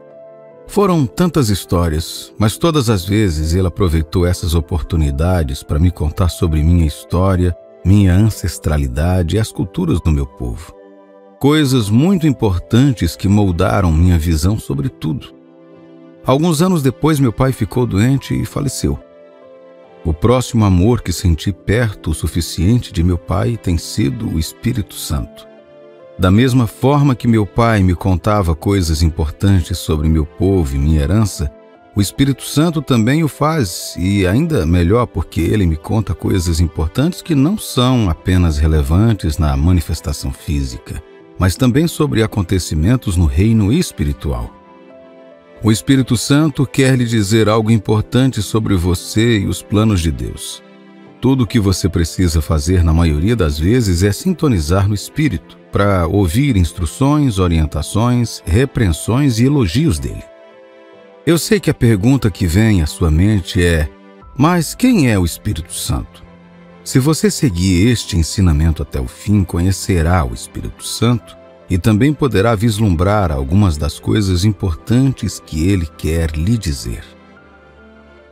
Foram tantas histórias, mas todas as vezes ele aproveitou essas oportunidades para me contar sobre minha história, minha ancestralidade e as culturas do meu povo. Coisas muito importantes que moldaram minha visão sobre tudo. Alguns anos depois, meu pai ficou doente e faleceu. O próximo amor que senti perto o suficiente de meu pai tem sido o Espírito Santo. Da mesma forma que meu pai me contava coisas importantes sobre meu povo e minha herança, o Espírito Santo também o faz, e ainda melhor porque ele me conta coisas importantes que não são apenas relevantes na manifestação física, mas também sobre acontecimentos no reino espiritual. O Espírito Santo quer lhe dizer algo importante sobre você e os planos de Deus. Tudo o que você precisa fazer na maioria das vezes é sintonizar no Espírito para ouvir instruções, orientações, repreensões e elogios dele. Eu sei que a pergunta que vem à sua mente é: mas quem é o Espírito Santo? Se você seguir este ensinamento até o fim, conhecerá o Espírito Santo e também poderá vislumbrar algumas das coisas importantes que ele quer lhe dizer.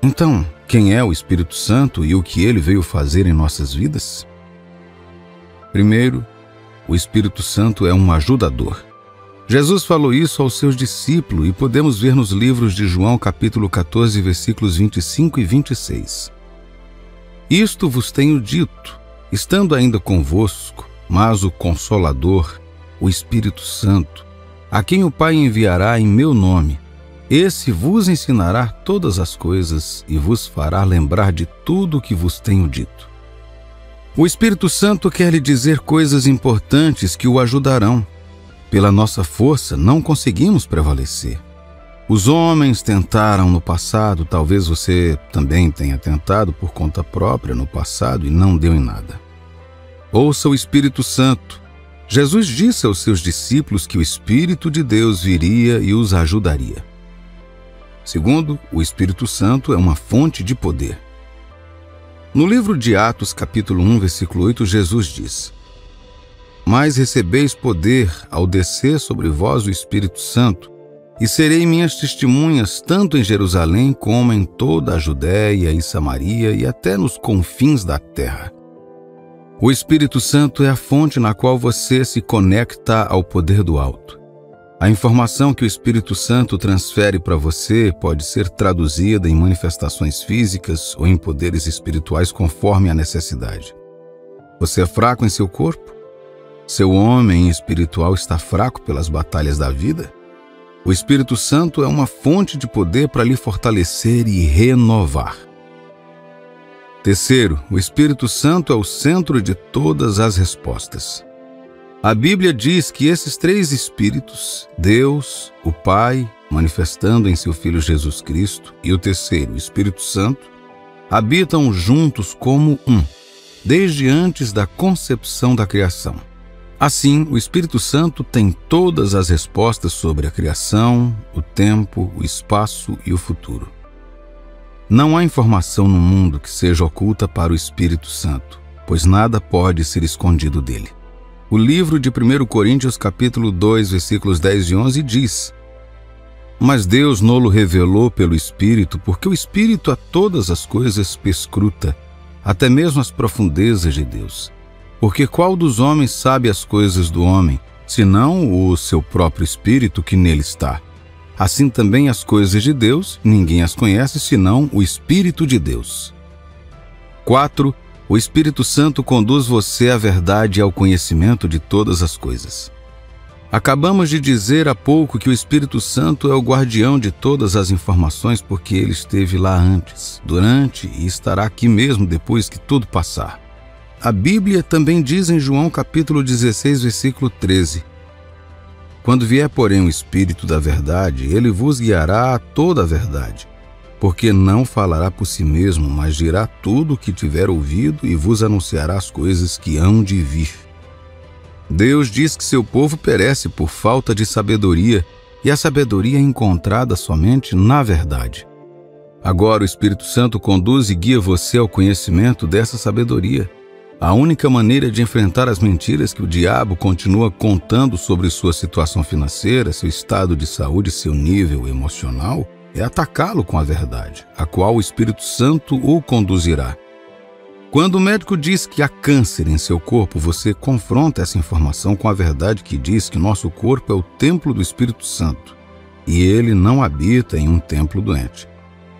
Então, quem é o Espírito Santo e o que ele veio fazer em nossas vidas? Primeiro, o Espírito Santo é um ajudador. Jesus falou isso aos seus discípulos e podemos ver nos livros de João capítulo 14, versículos 25 e 26. Isto vos tenho dito, estando ainda convosco, mas o Consolador, o Espírito Santo, a quem o Pai enviará em meu nome, esse vos ensinará todas as coisas e vos fará lembrar de tudo o que vos tenho dito. O Espírito Santo quer lhe dizer coisas importantes que o ajudarão. Pela nossa força não conseguimos prevalecer. Os homens tentaram no passado, talvez você também tenha tentado por conta própria no passado e não deu em nada. Ouça o Espírito Santo. Jesus disse aos seus discípulos que o Espírito de Deus viria e os ajudaria. Segundo, o Espírito Santo é uma fonte de poder. No livro de Atos, capítulo 1, versículo 8, Jesus diz: Mas recebeis poder ao descer sobre vós o Espírito Santo, e serei minhas testemunhas tanto em Jerusalém como em toda a Judéia e Samaria e até nos confins da terra. O Espírito Santo é a fonte na qual você se conecta ao poder do alto. A informação que o Espírito Santo transfere para você pode ser traduzida em manifestações físicas ou em poderes espirituais conforme a necessidade. Você é fraco em seu corpo? Seu homem espiritual está fraco pelas batalhas da vida? O Espírito Santo é uma fonte de poder para lhe fortalecer e renovar. Terceiro, o Espírito Santo é o centro de todas as respostas. A Bíblia diz que esses três Espíritos, Deus, o Pai, manifestando em seu Filho Jesus Cristo, e o terceiro, o Espírito Santo, habitam juntos como um, desde antes da concepção da criação. Assim, o Espírito Santo tem todas as respostas sobre a criação, o tempo, o espaço e o futuro. Não há informação no mundo que seja oculta para o Espírito Santo, pois nada pode ser escondido dele. O livro de 1 Coríntios, capítulo 2, versículos 10 e 11 diz: Mas Deus nolo revelou pelo Espírito, porque o Espírito a todas as coisas perscruta, até mesmo as profundezas de Deus. Porque qual dos homens sabe as coisas do homem, senão o seu próprio espírito que nele está? Assim também as coisas de Deus, ninguém as conhece, senão o Espírito de Deus. 4. O Espírito Santo conduz você à verdade e ao conhecimento de todas as coisas. Acabamos de dizer há pouco que o Espírito Santo é o guardião de todas as informações porque ele esteve lá antes, durante e estará aqui mesmo depois que tudo passar. A Bíblia também diz em João capítulo 16, versículo 13: Quando vier, porém, o Espírito da verdade, ele vos guiará a toda a verdade, porque não falará por si mesmo, mas dirá tudo o que tiver ouvido e vos anunciará as coisas que hão de vir. Deus diz que seu povo perece por falta de sabedoria, e a sabedoria é encontrada somente na verdade. Agora o Espírito Santo conduz e guia você ao conhecimento dessa sabedoria. A única maneira de enfrentar as mentiras que o diabo continua contando sobre sua situação financeira, seu estado de saúde e seu nível emocional é atacá-lo com a verdade, a qual o Espírito Santo o conduzirá. Quando o médico diz que há câncer em seu corpo, você confronta essa informação com a verdade que diz que nosso corpo é o templo do Espírito Santo e ele não habita em um templo doente.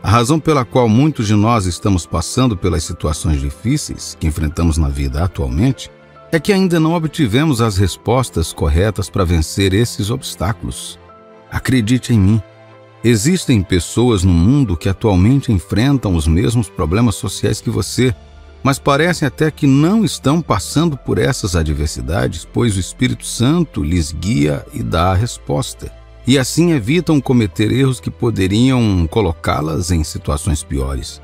A razão pela qual muitos de nós estamos passando pelas situações difíceis que enfrentamos na vida atualmente é que ainda não obtivemos as respostas corretas para vencer esses obstáculos. Acredite em mim. Existem pessoas no mundo que atualmente enfrentam os mesmos problemas sociais que você, mas parecem até que não estão passando por essas adversidades, pois o Espírito Santo lhes guia e dá a resposta. E assim evitam cometer erros que poderiam colocá-las em situações piores.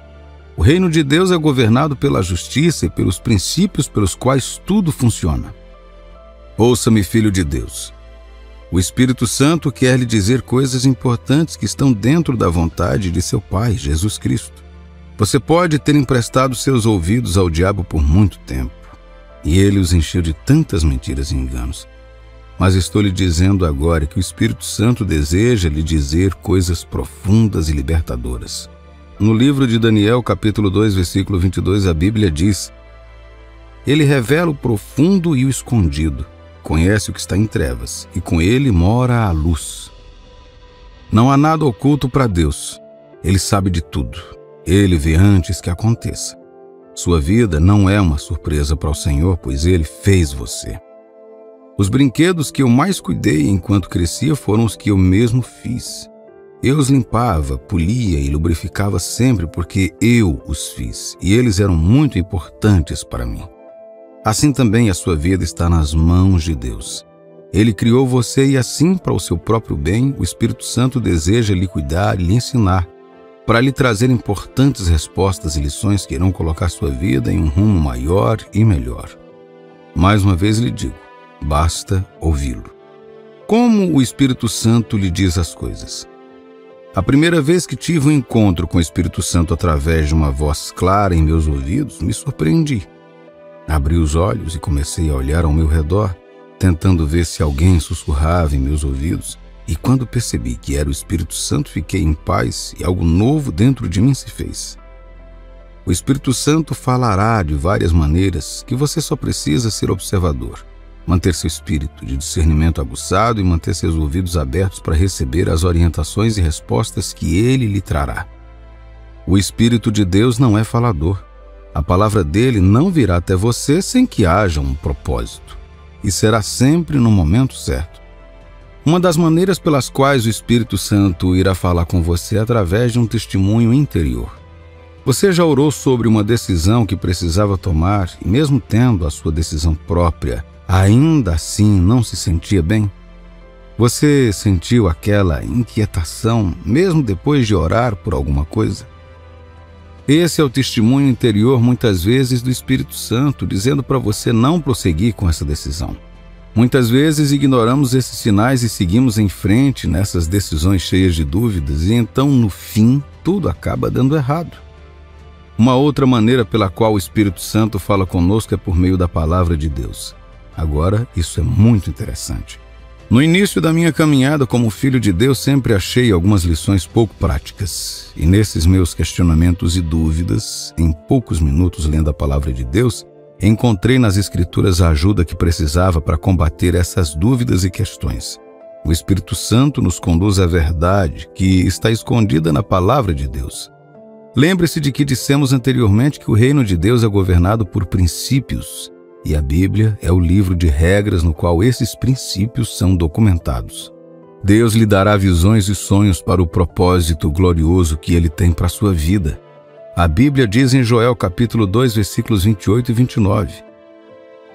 O reino de Deus é governado pela justiça e pelos princípios pelos quais tudo funciona. Ouça-me, filho de Deus. O Espírito Santo quer lhe dizer coisas importantes que estão dentro da vontade de seu Pai, Jesus Cristo. Você pode ter emprestado seus ouvidos ao diabo por muito tempo, e ele os encheu de tantas mentiras e enganos. Mas estou lhe dizendo agora que o Espírito Santo deseja lhe dizer coisas profundas e libertadoras. No livro de Daniel, capítulo 2, versículo 22, a Bíblia diz: Ele revela o profundo e o escondido, conhece o que está em trevas, e com ele mora a luz. Não há nada oculto para Deus. Ele sabe de tudo. Ele vê antes que aconteça. Sua vida não é uma surpresa para o Senhor, pois Ele fez você. Os brinquedos que eu mais cuidei enquanto crescia foram os que eu mesmo fiz. Eu os limpava, polia e lubrificava sempre porque eu os fiz, e eles eram muito importantes para mim. Assim também a sua vida está nas mãos de Deus. Ele criou você e assim, para o seu próprio bem, o Espírito Santo deseja lhe cuidar e lhe ensinar, para lhe trazer importantes respostas e lições que irão colocar sua vida em um rumo maior e melhor. Mais uma vez lhe digo, basta ouvi-lo. Como o Espírito Santo lhe diz as coisas? A primeira vez que tive um encontro com o Espírito Santo através de uma voz clara em meus ouvidos, me surpreendi. Abri os olhos e comecei a olhar ao meu redor, tentando ver se alguém sussurrava em meus ouvidos, e quando percebi que era o Espírito Santo, fiquei em paz e algo novo dentro de mim se fez. O Espírito Santo falará de várias maneiras que você só precisa ser observador, manter seu espírito de discernimento aguçado e manter seus ouvidos abertos para receber as orientações e respostas que ele lhe trará. O Espírito de Deus não é falador. A palavra dele não virá até você sem que haja um propósito, e será sempre no momento certo. Uma das maneiras pelas quais o Espírito Santo irá falar com você é através de um testemunho interior. Você já orou sobre uma decisão que precisava tomar e, mesmo tendo a sua decisão própria, ainda assim não se sentia bem? Você sentiu aquela inquietação mesmo depois de orar por alguma coisa? Esse é o testemunho interior, muitas vezes, do Espírito Santo, dizendo para você não prosseguir com essa decisão. Muitas vezes ignoramos esses sinais e seguimos em frente nessas decisões cheias de dúvidas e então, no fim, tudo acaba dando errado. Uma outra maneira pela qual o Espírito Santo fala conosco é por meio da palavra de Deus. Agora, isso é muito interessante. No início da minha caminhada como filho de Deus, sempre achei algumas lições pouco práticas. E nesses meus questionamentos e dúvidas, em poucos minutos lendo a palavra de Deus, Encontrei nas Escrituras a ajuda que precisava para combater essas dúvidas e questões. O Espírito Santo nos conduz à verdade que está escondida na Palavra de Deus. Lembre-se de que dissemos anteriormente que o reino de Deus é governado por princípios, e a Bíblia é o livro de regras no qual esses princípios são documentados. Deus lhe dará visões e sonhos para o propósito glorioso que Ele tem para a sua vida. A Bíblia diz em Joel capítulo 2, versículos 28 e 29,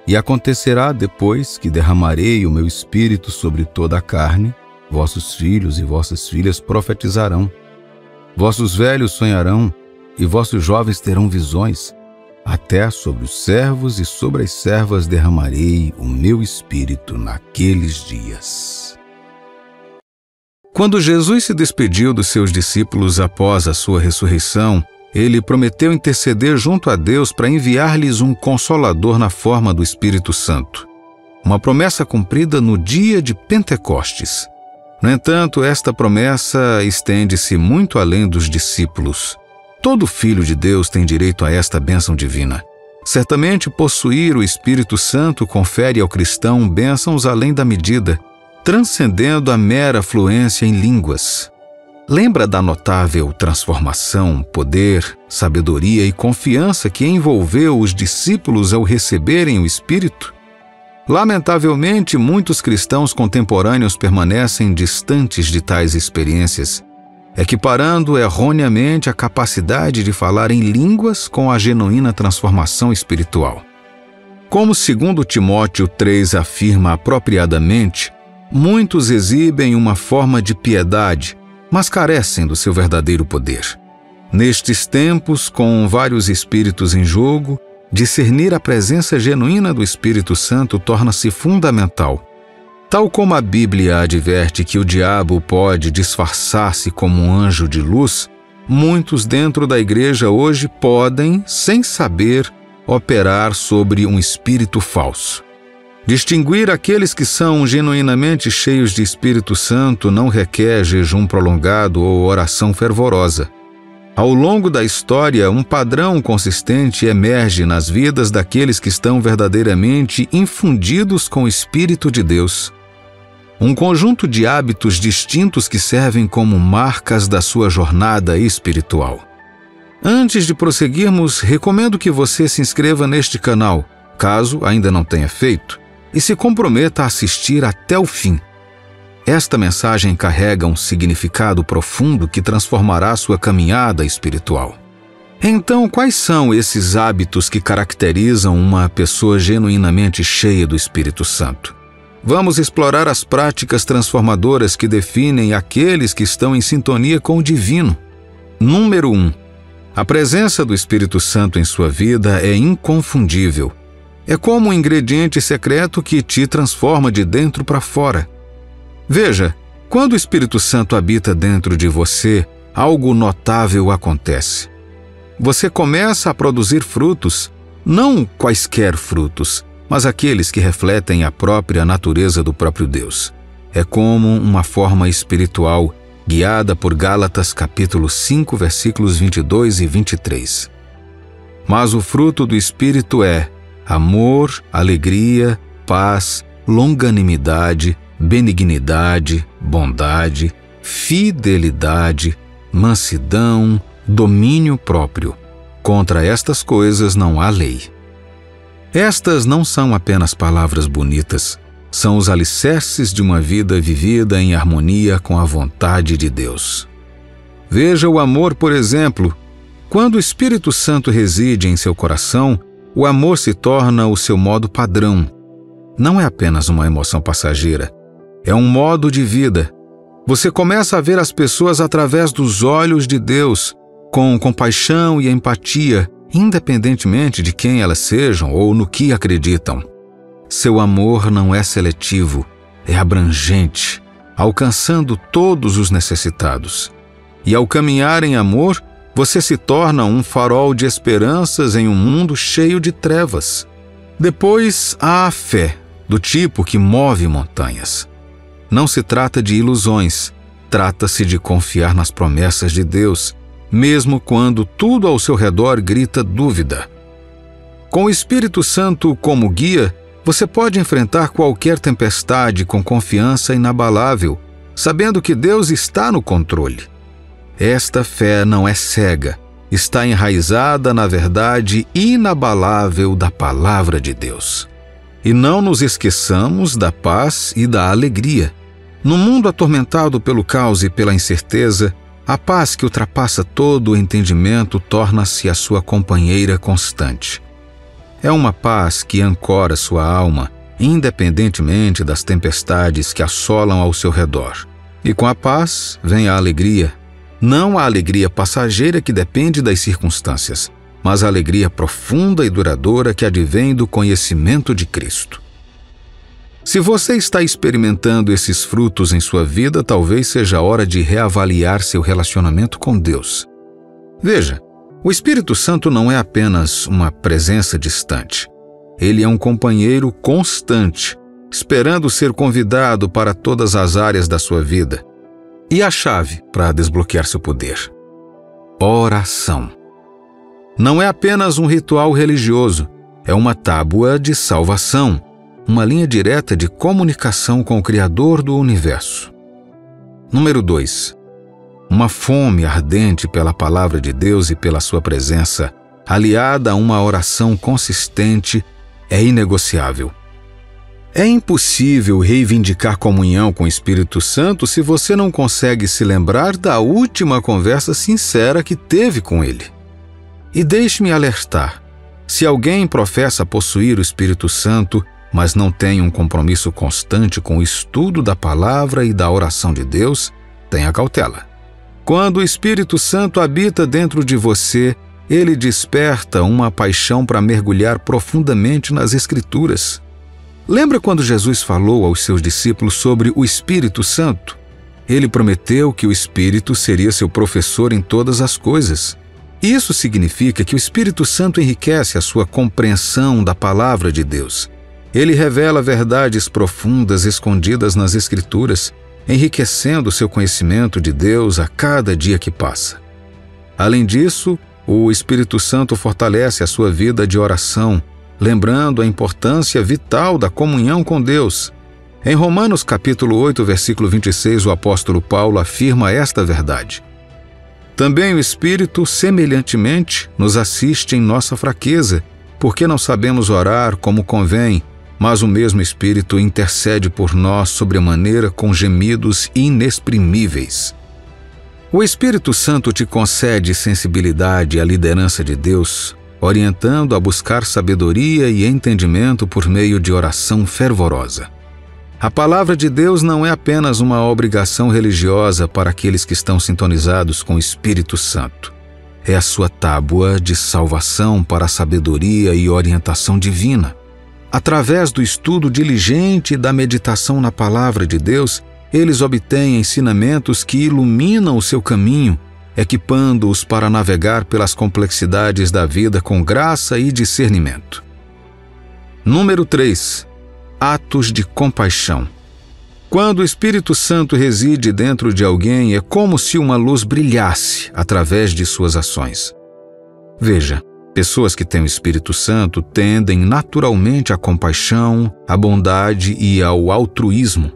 E acontecerá depois que derramarei o meu espírito sobre toda a carne, vossos filhos e vossas filhas profetizarão, vossos velhos sonharão e vossos jovens terão visões, até sobre os servos e sobre as servas derramarei o meu espírito naqueles dias. Quando Jesus se despediu dos seus discípulos após a sua ressurreição, ele prometeu interceder junto a Deus para enviar-lhes um Consolador na forma do Espírito Santo. Uma promessa cumprida no dia de Pentecostes. No entanto, esta promessa estende-se muito além dos discípulos. Todo filho de Deus tem direito a esta bênção divina. Certamente, possuir o Espírito Santo confere ao cristão bênçãos além da medida, transcendendo a mera fluência em línguas. Lembra da notável transformação, poder, sabedoria e confiança que envolveu os discípulos ao receberem o Espírito? Lamentavelmente, muitos cristãos contemporâneos permanecem distantes de tais experiências, equiparando erroneamente a capacidade de falar em línguas com a genuína transformação espiritual. Como 2 Timóteo 3 afirma apropriadamente, muitos exibem uma forma de piedade, mas carecem do seu verdadeiro poder. Nestes tempos, com vários espíritos em jogo, discernir a presença genuína do Espírito Santo torna-se fundamental. Tal como a Bíblia adverte que o diabo pode disfarçar-se como um anjo de luz, muitos dentro da igreja hoje podem, sem saber, operar sobre um espírito falso. Distinguir aqueles que são genuinamente cheios de Espírito Santo não requer jejum prolongado ou oração fervorosa. Ao longo da história, um padrão consistente emerge nas vidas daqueles que estão verdadeiramente infundidos com o Espírito de Deus. Um conjunto de hábitos distintos que servem como marcas da sua jornada espiritual. Antes de prosseguirmos, recomendo que você se inscreva neste canal, caso ainda não tenha feito, e se comprometa a assistir até o fim. Esta mensagem carrega um significado profundo que transformará sua caminhada espiritual. Então, quais são esses hábitos que caracterizam uma pessoa genuinamente cheia do Espírito Santo? Vamos explorar as práticas transformadoras que definem aqueles que estão em sintonia com o divino. Número 1. A presença do Espírito Santo em sua vida é inconfundível. É como um ingrediente secreto que te transforma de dentro para fora. Veja, quando o Espírito Santo habita dentro de você, algo notável acontece. Você começa a produzir frutos, não quaisquer frutos, mas aqueles que refletem a própria natureza do próprio Deus. É como uma forma espiritual, guiada por Gálatas capítulo 5, versículos 22 e 23. Mas o fruto do Espírito é amor, alegria, paz, longanimidade, benignidade, bondade, fidelidade, mansidão, domínio próprio. Contra estas coisas não há lei. Estas não são apenas palavras bonitas, são os alicerces de uma vida vivida em harmonia com a vontade de Deus. Veja o amor, por exemplo. Quando o Espírito Santo reside em seu coração, o amor se torna o seu modo padrão. Não é apenas uma emoção passageira, é um modo de vida. Você começa a ver as pessoas através dos olhos de Deus, com compaixão e empatia, independentemente de quem elas sejam ou no que acreditam. Seu amor não é seletivo, é abrangente, alcançando todos os necessitados. E ao caminhar em amor, você se torna um farol de esperanças em um mundo cheio de trevas. Depois há a fé, do tipo que move montanhas. Não se trata de ilusões, trata-se de confiar nas promessas de Deus, mesmo quando tudo ao seu redor grita dúvida. Com o Espírito Santo como guia, você pode enfrentar qualquer tempestade com confiança inabalável, sabendo que Deus está no controle. Esta fé não é cega, está enraizada na verdade inabalável da Palavra de Deus. E não nos esqueçamos da paz e da alegria. No mundo atormentado pelo caos e pela incerteza, a paz que ultrapassa todo o entendimento torna-se a sua companheira constante. É uma paz que ancora sua alma, independentemente das tempestades que assolam ao seu redor. E com a paz vem a alegria, não a alegria passageira que depende das circunstâncias, mas a alegria profunda e duradoura que advém do conhecimento de Cristo. Se você está experimentando esses frutos em sua vida, talvez seja a hora de reavaliar seu relacionamento com Deus. Veja, o Espírito Santo não é apenas uma presença distante. Ele é um companheiro constante, esperando ser convidado para todas as áreas da sua vida. E a chave para desbloquear seu poder? Oração. Não é apenas um ritual religioso, é uma tábua de salvação, uma linha direta de comunicação com o Criador do Universo. Número 2. Uma fome ardente pela Palavra de Deus e pela sua presença, aliada a uma oração consistente, é inegociável. É impossível reivindicar comunhão com o Espírito Santo se você não consegue se lembrar da última conversa sincera que teve com ele. E deixe-me alertar, se alguém professa possuir o Espírito Santo, mas não tem um compromisso constante com o estudo da palavra e da oração de Deus, tenha cautela. Quando o Espírito Santo habita dentro de você, ele desperta uma paixão para mergulhar profundamente nas Escrituras. Lembra quando Jesus falou aos seus discípulos sobre o Espírito Santo? Ele prometeu que o Espírito seria seu professor em todas as coisas. Isso significa que o Espírito Santo enriquece a sua compreensão da palavra de Deus. Ele revela verdades profundas escondidas nas Escrituras, enriquecendo seu conhecimento de Deus a cada dia que passa. Além disso, o Espírito Santo fortalece a sua vida de oração, lembrando a importância vital da comunhão com Deus. Em Romanos capítulo 8, versículo 26, o apóstolo Paulo afirma esta verdade. Também o Espírito, semelhantemente, nos assiste em nossa fraqueza, porque não sabemos orar como convém, mas o mesmo Espírito intercede por nós sobremaneira com gemidos inexprimíveis. O Espírito Santo te concede sensibilidade à liderança de Deus, orientando a buscar sabedoria e entendimento por meio de oração fervorosa. A palavra de Deus não é apenas uma obrigação religiosa para aqueles que estão sintonizados com o Espírito Santo. É a sua tábua de salvação para a sabedoria e orientação divina. Através do estudo diligente e da meditação na palavra de Deus, eles obtêm ensinamentos que iluminam o seu caminho, equipando-os para navegar pelas complexidades da vida com graça e discernimento. Número 3. Atos de compaixão. Quando o Espírito Santo reside dentro de alguém, é como se uma luz brilhasse através de suas ações. Veja, pessoas que têm o Espírito Santo tendem naturalmente à compaixão, à bondade e ao altruísmo.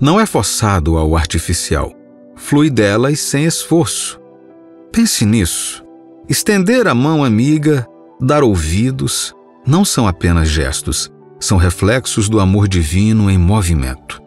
Não é forçado ao artificial. Flui delas sem esforço. Pense nisso. Estender a mão amiga, dar ouvidos, não são apenas gestos, são reflexos do amor divino em movimento.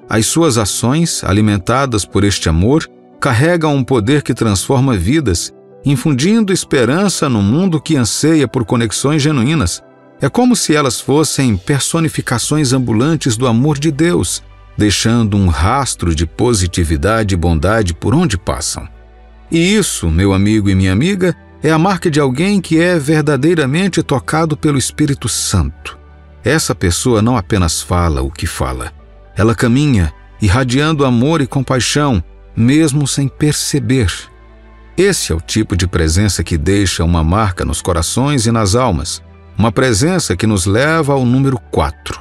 As suas ações, alimentadas por este amor, carregam um poder que transforma vidas, infundindo esperança no mundo que anseia por conexões genuínas. É como se elas fossem personificações ambulantes do amor de Deus, deixando um rastro de positividade e bondade por onde passam. E isso, meu amigo e minha amiga, é a marca de alguém que é verdadeiramente tocado pelo Espírito Santo. Essa pessoa não apenas fala o que fala, ela caminha, irradiando amor e compaixão, mesmo sem perceber. Esse é o tipo de presença que deixa uma marca nos corações e nas almas, uma presença que nos leva ao número 4.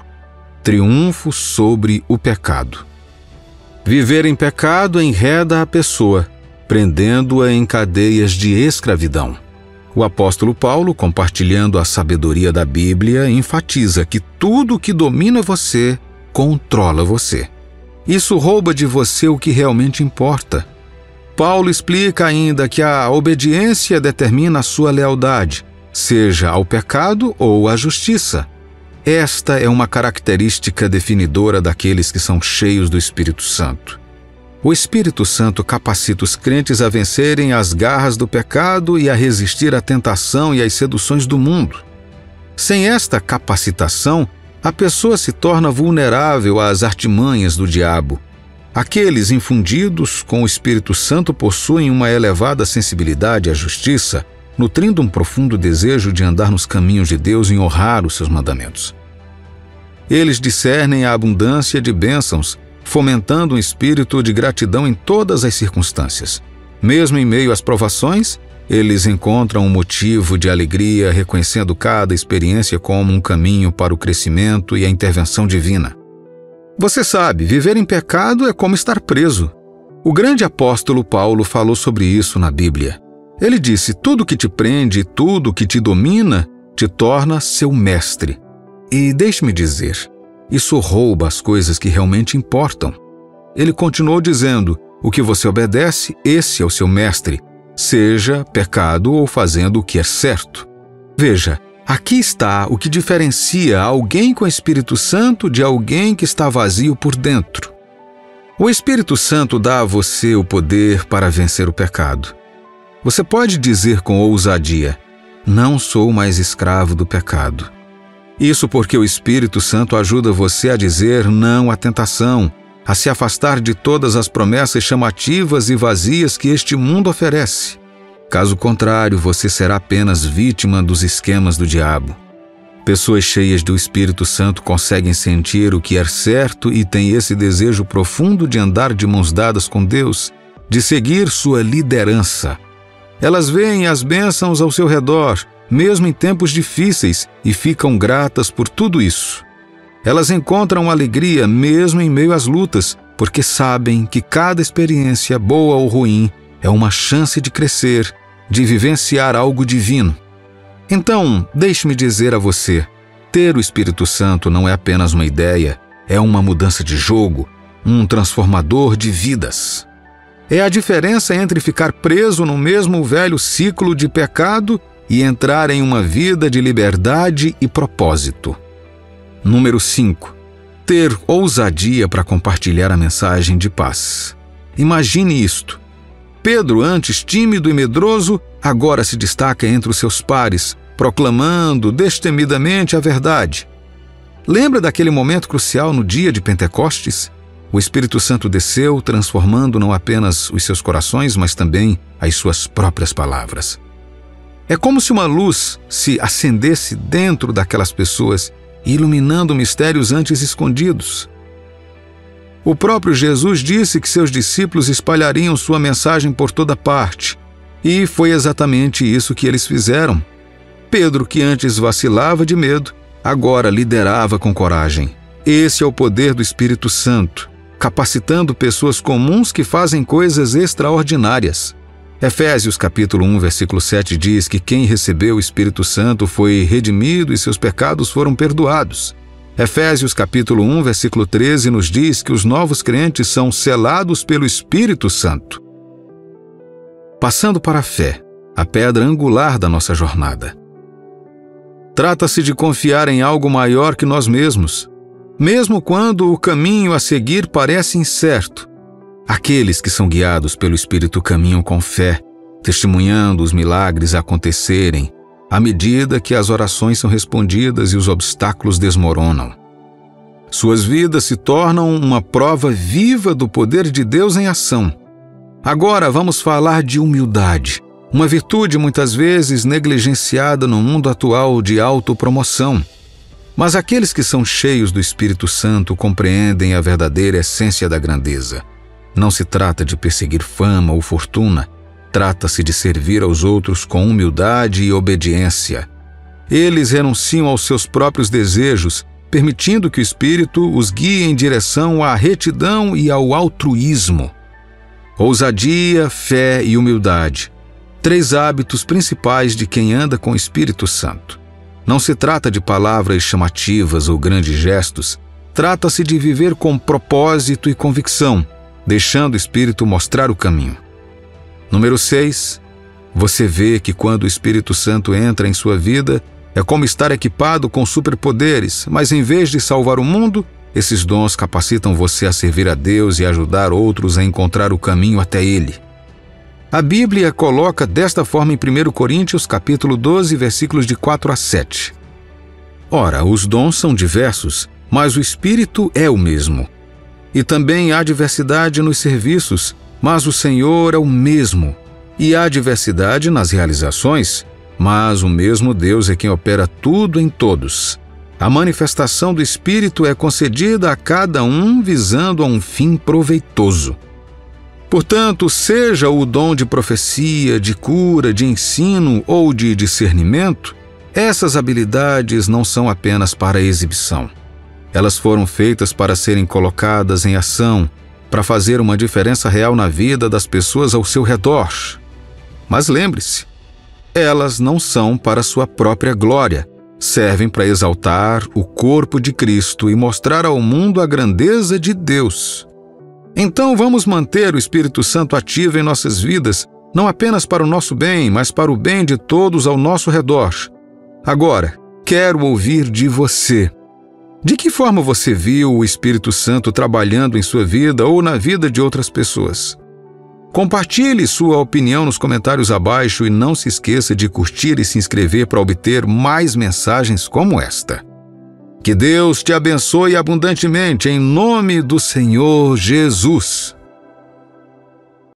Triunfo sobre o pecado. Viver em pecado enreda a pessoa, prendendo-a em cadeias de escravidão. O apóstolo Paulo, compartilhando a sabedoria da Bíblia, enfatiza que tudo que domina você controla você. Isso rouba de você o que realmente importa. Paulo explica ainda que a obediência determina a sua lealdade, seja ao pecado ou à justiça. Esta é uma característica definidora daqueles que são cheios do Espírito Santo. O Espírito Santo capacita os crentes a vencerem as garras do pecado e a resistir à tentação e às seduções do mundo. Sem esta capacitação, a pessoa se torna vulnerável às artimanhas do diabo. Aqueles infundidos com o Espírito Santo possuem uma elevada sensibilidade à justiça, nutrindo um profundo desejo de andar nos caminhos de Deus e honrar os seus mandamentos. Eles discernem a abundância de bênçãos, fomentando um espírito de gratidão em todas as circunstâncias. Mesmo em meio às provações, eles encontram um motivo de alegria, reconhecendo cada experiência como um caminho para o crescimento e a intervenção divina. Você sabe, viver em pecado é como estar preso. O grande apóstolo Paulo falou sobre isso na Bíblia. Ele disse: tudo que te prende, tudo que te domina, te torna seu mestre. E deixe-me dizer, isso rouba as coisas que realmente importam. Ele continuou dizendo: o que você obedece, esse é o seu mestre, seja pecado ou fazendo o que é certo. Veja, aqui está o que diferencia alguém com o Espírito Santo de alguém que está vazio por dentro. O Espírito Santo dá a você o poder para vencer o pecado. Você pode dizer com ousadia: não sou mais escravo do pecado. Isso porque o Espírito Santo ajuda você a dizer não à tentação, a se afastar de todas as promessas chamativas e vazias que este mundo oferece. Caso contrário, você será apenas vítima dos esquemas do diabo. Pessoas cheias do Espírito Santo conseguem sentir o que é certo e têm esse desejo profundo de andar de mãos dadas com Deus, de seguir sua liderança. Elas veem as bênçãos ao seu redor, mesmo em tempos difíceis, e ficam gratas por tudo isso. Elas encontram alegria mesmo em meio às lutas, porque sabem que cada experiência, boa ou ruim, é uma chance de crescer, de vivenciar algo divino. Então, deixe-me dizer a você, ter o Espírito Santo não é apenas uma ideia, é uma mudança de jogo, um transformador de vidas. É a diferença entre ficar preso no mesmo velho ciclo de pecado e entrar em uma vida de liberdade e propósito. Número 5. Ter ousadia para compartilhar a mensagem de paz. Imagine isto. Pedro, antes tímido e medroso, agora se destaca entre os seus pares, proclamando destemidamente a verdade. Lembra daquele momento crucial no dia de Pentecostes? O Espírito Santo desceu, transformando não apenas os seus corações, mas também as suas próprias palavras. É como se uma luz se acendesse dentro daquelas pessoas, iluminando mistérios antes escondidos. O próprio Jesus disse que seus discípulos espalhariam sua mensagem por toda parte, e foi exatamente isso que eles fizeram. Pedro, que antes vacilava de medo, agora liderava com coragem. Esse é o poder do Espírito Santo, capacitando pessoas comuns que fazem coisas extraordinárias. Efésios capítulo 1, versículo 7 diz que quem recebeu o Espírito Santo foi redimido e seus pecados foram perdoados. Efésios capítulo 1, versículo 13 nos diz que os novos crentes são selados pelo Espírito Santo. Passando para a fé, a pedra angular da nossa jornada. Trata-se de confiar em algo maior que nós mesmos, mesmo quando o caminho a seguir parece incerto. Aqueles que são guiados pelo Espírito caminham com fé, testemunhando os milagres acontecerem, à medida que as orações são respondidas e os obstáculos desmoronam. Suas vidas se tornam uma prova viva do poder de Deus em ação. Agora vamos falar de humildade, uma virtude muitas vezes negligenciada no mundo atual de autopromoção. Mas aqueles que são cheios do Espírito Santo compreendem a verdadeira essência da grandeza. Não se trata de perseguir fama ou fortuna, trata-se de servir aos outros com humildade e obediência. Eles renunciam aos seus próprios desejos, permitindo que o Espírito os guie em direção à retidão e ao altruísmo. Ousadia, fé e humildade. 3 hábitos principais de quem anda com o Espírito Santo. Não se trata de palavras chamativas ou grandes gestos. Trata-se de viver com propósito e convicção, deixando o Espírito mostrar o caminho. Número 6. Você vê que quando o Espírito Santo entra em sua vida, é como estar equipado com superpoderes, mas em vez de salvar o mundo, esses dons capacitam você a servir a Deus e ajudar outros a encontrar o caminho até Ele. A Bíblia coloca desta forma em 1 Coríntios, capítulo 12, versículos de 4 a 7. Ora, os dons são diversos, mas o Espírito é o mesmo. E também há diversidade nos serviços, mas o Senhor é o mesmo. E há diversidade nas realizações, mas o mesmo Deus é quem opera tudo em todos. A manifestação do Espírito é concedida a cada um visando a um fim proveitoso. Portanto, seja o dom de profecia, de cura, de ensino ou de discernimento, essas habilidades não são apenas para exibição. Elas foram feitas para serem colocadas em ação, para fazer uma diferença real na vida das pessoas ao seu redor. Mas lembre-se, elas não são para sua própria glória, servem para exaltar o corpo de Cristo e mostrar ao mundo a grandeza de Deus. Então vamos manter o Espírito Santo ativo em nossas vidas, não apenas para o nosso bem, mas para o bem de todos ao nosso redor. Agora, quero ouvir de você. De que forma você viu o Espírito Santo trabalhando em sua vida ou na vida de outras pessoas? Compartilhe sua opinião nos comentários abaixo e não se esqueça de curtir e se inscrever para obter mais mensagens como esta. Que Deus te abençoe abundantemente em nome do Senhor Jesus.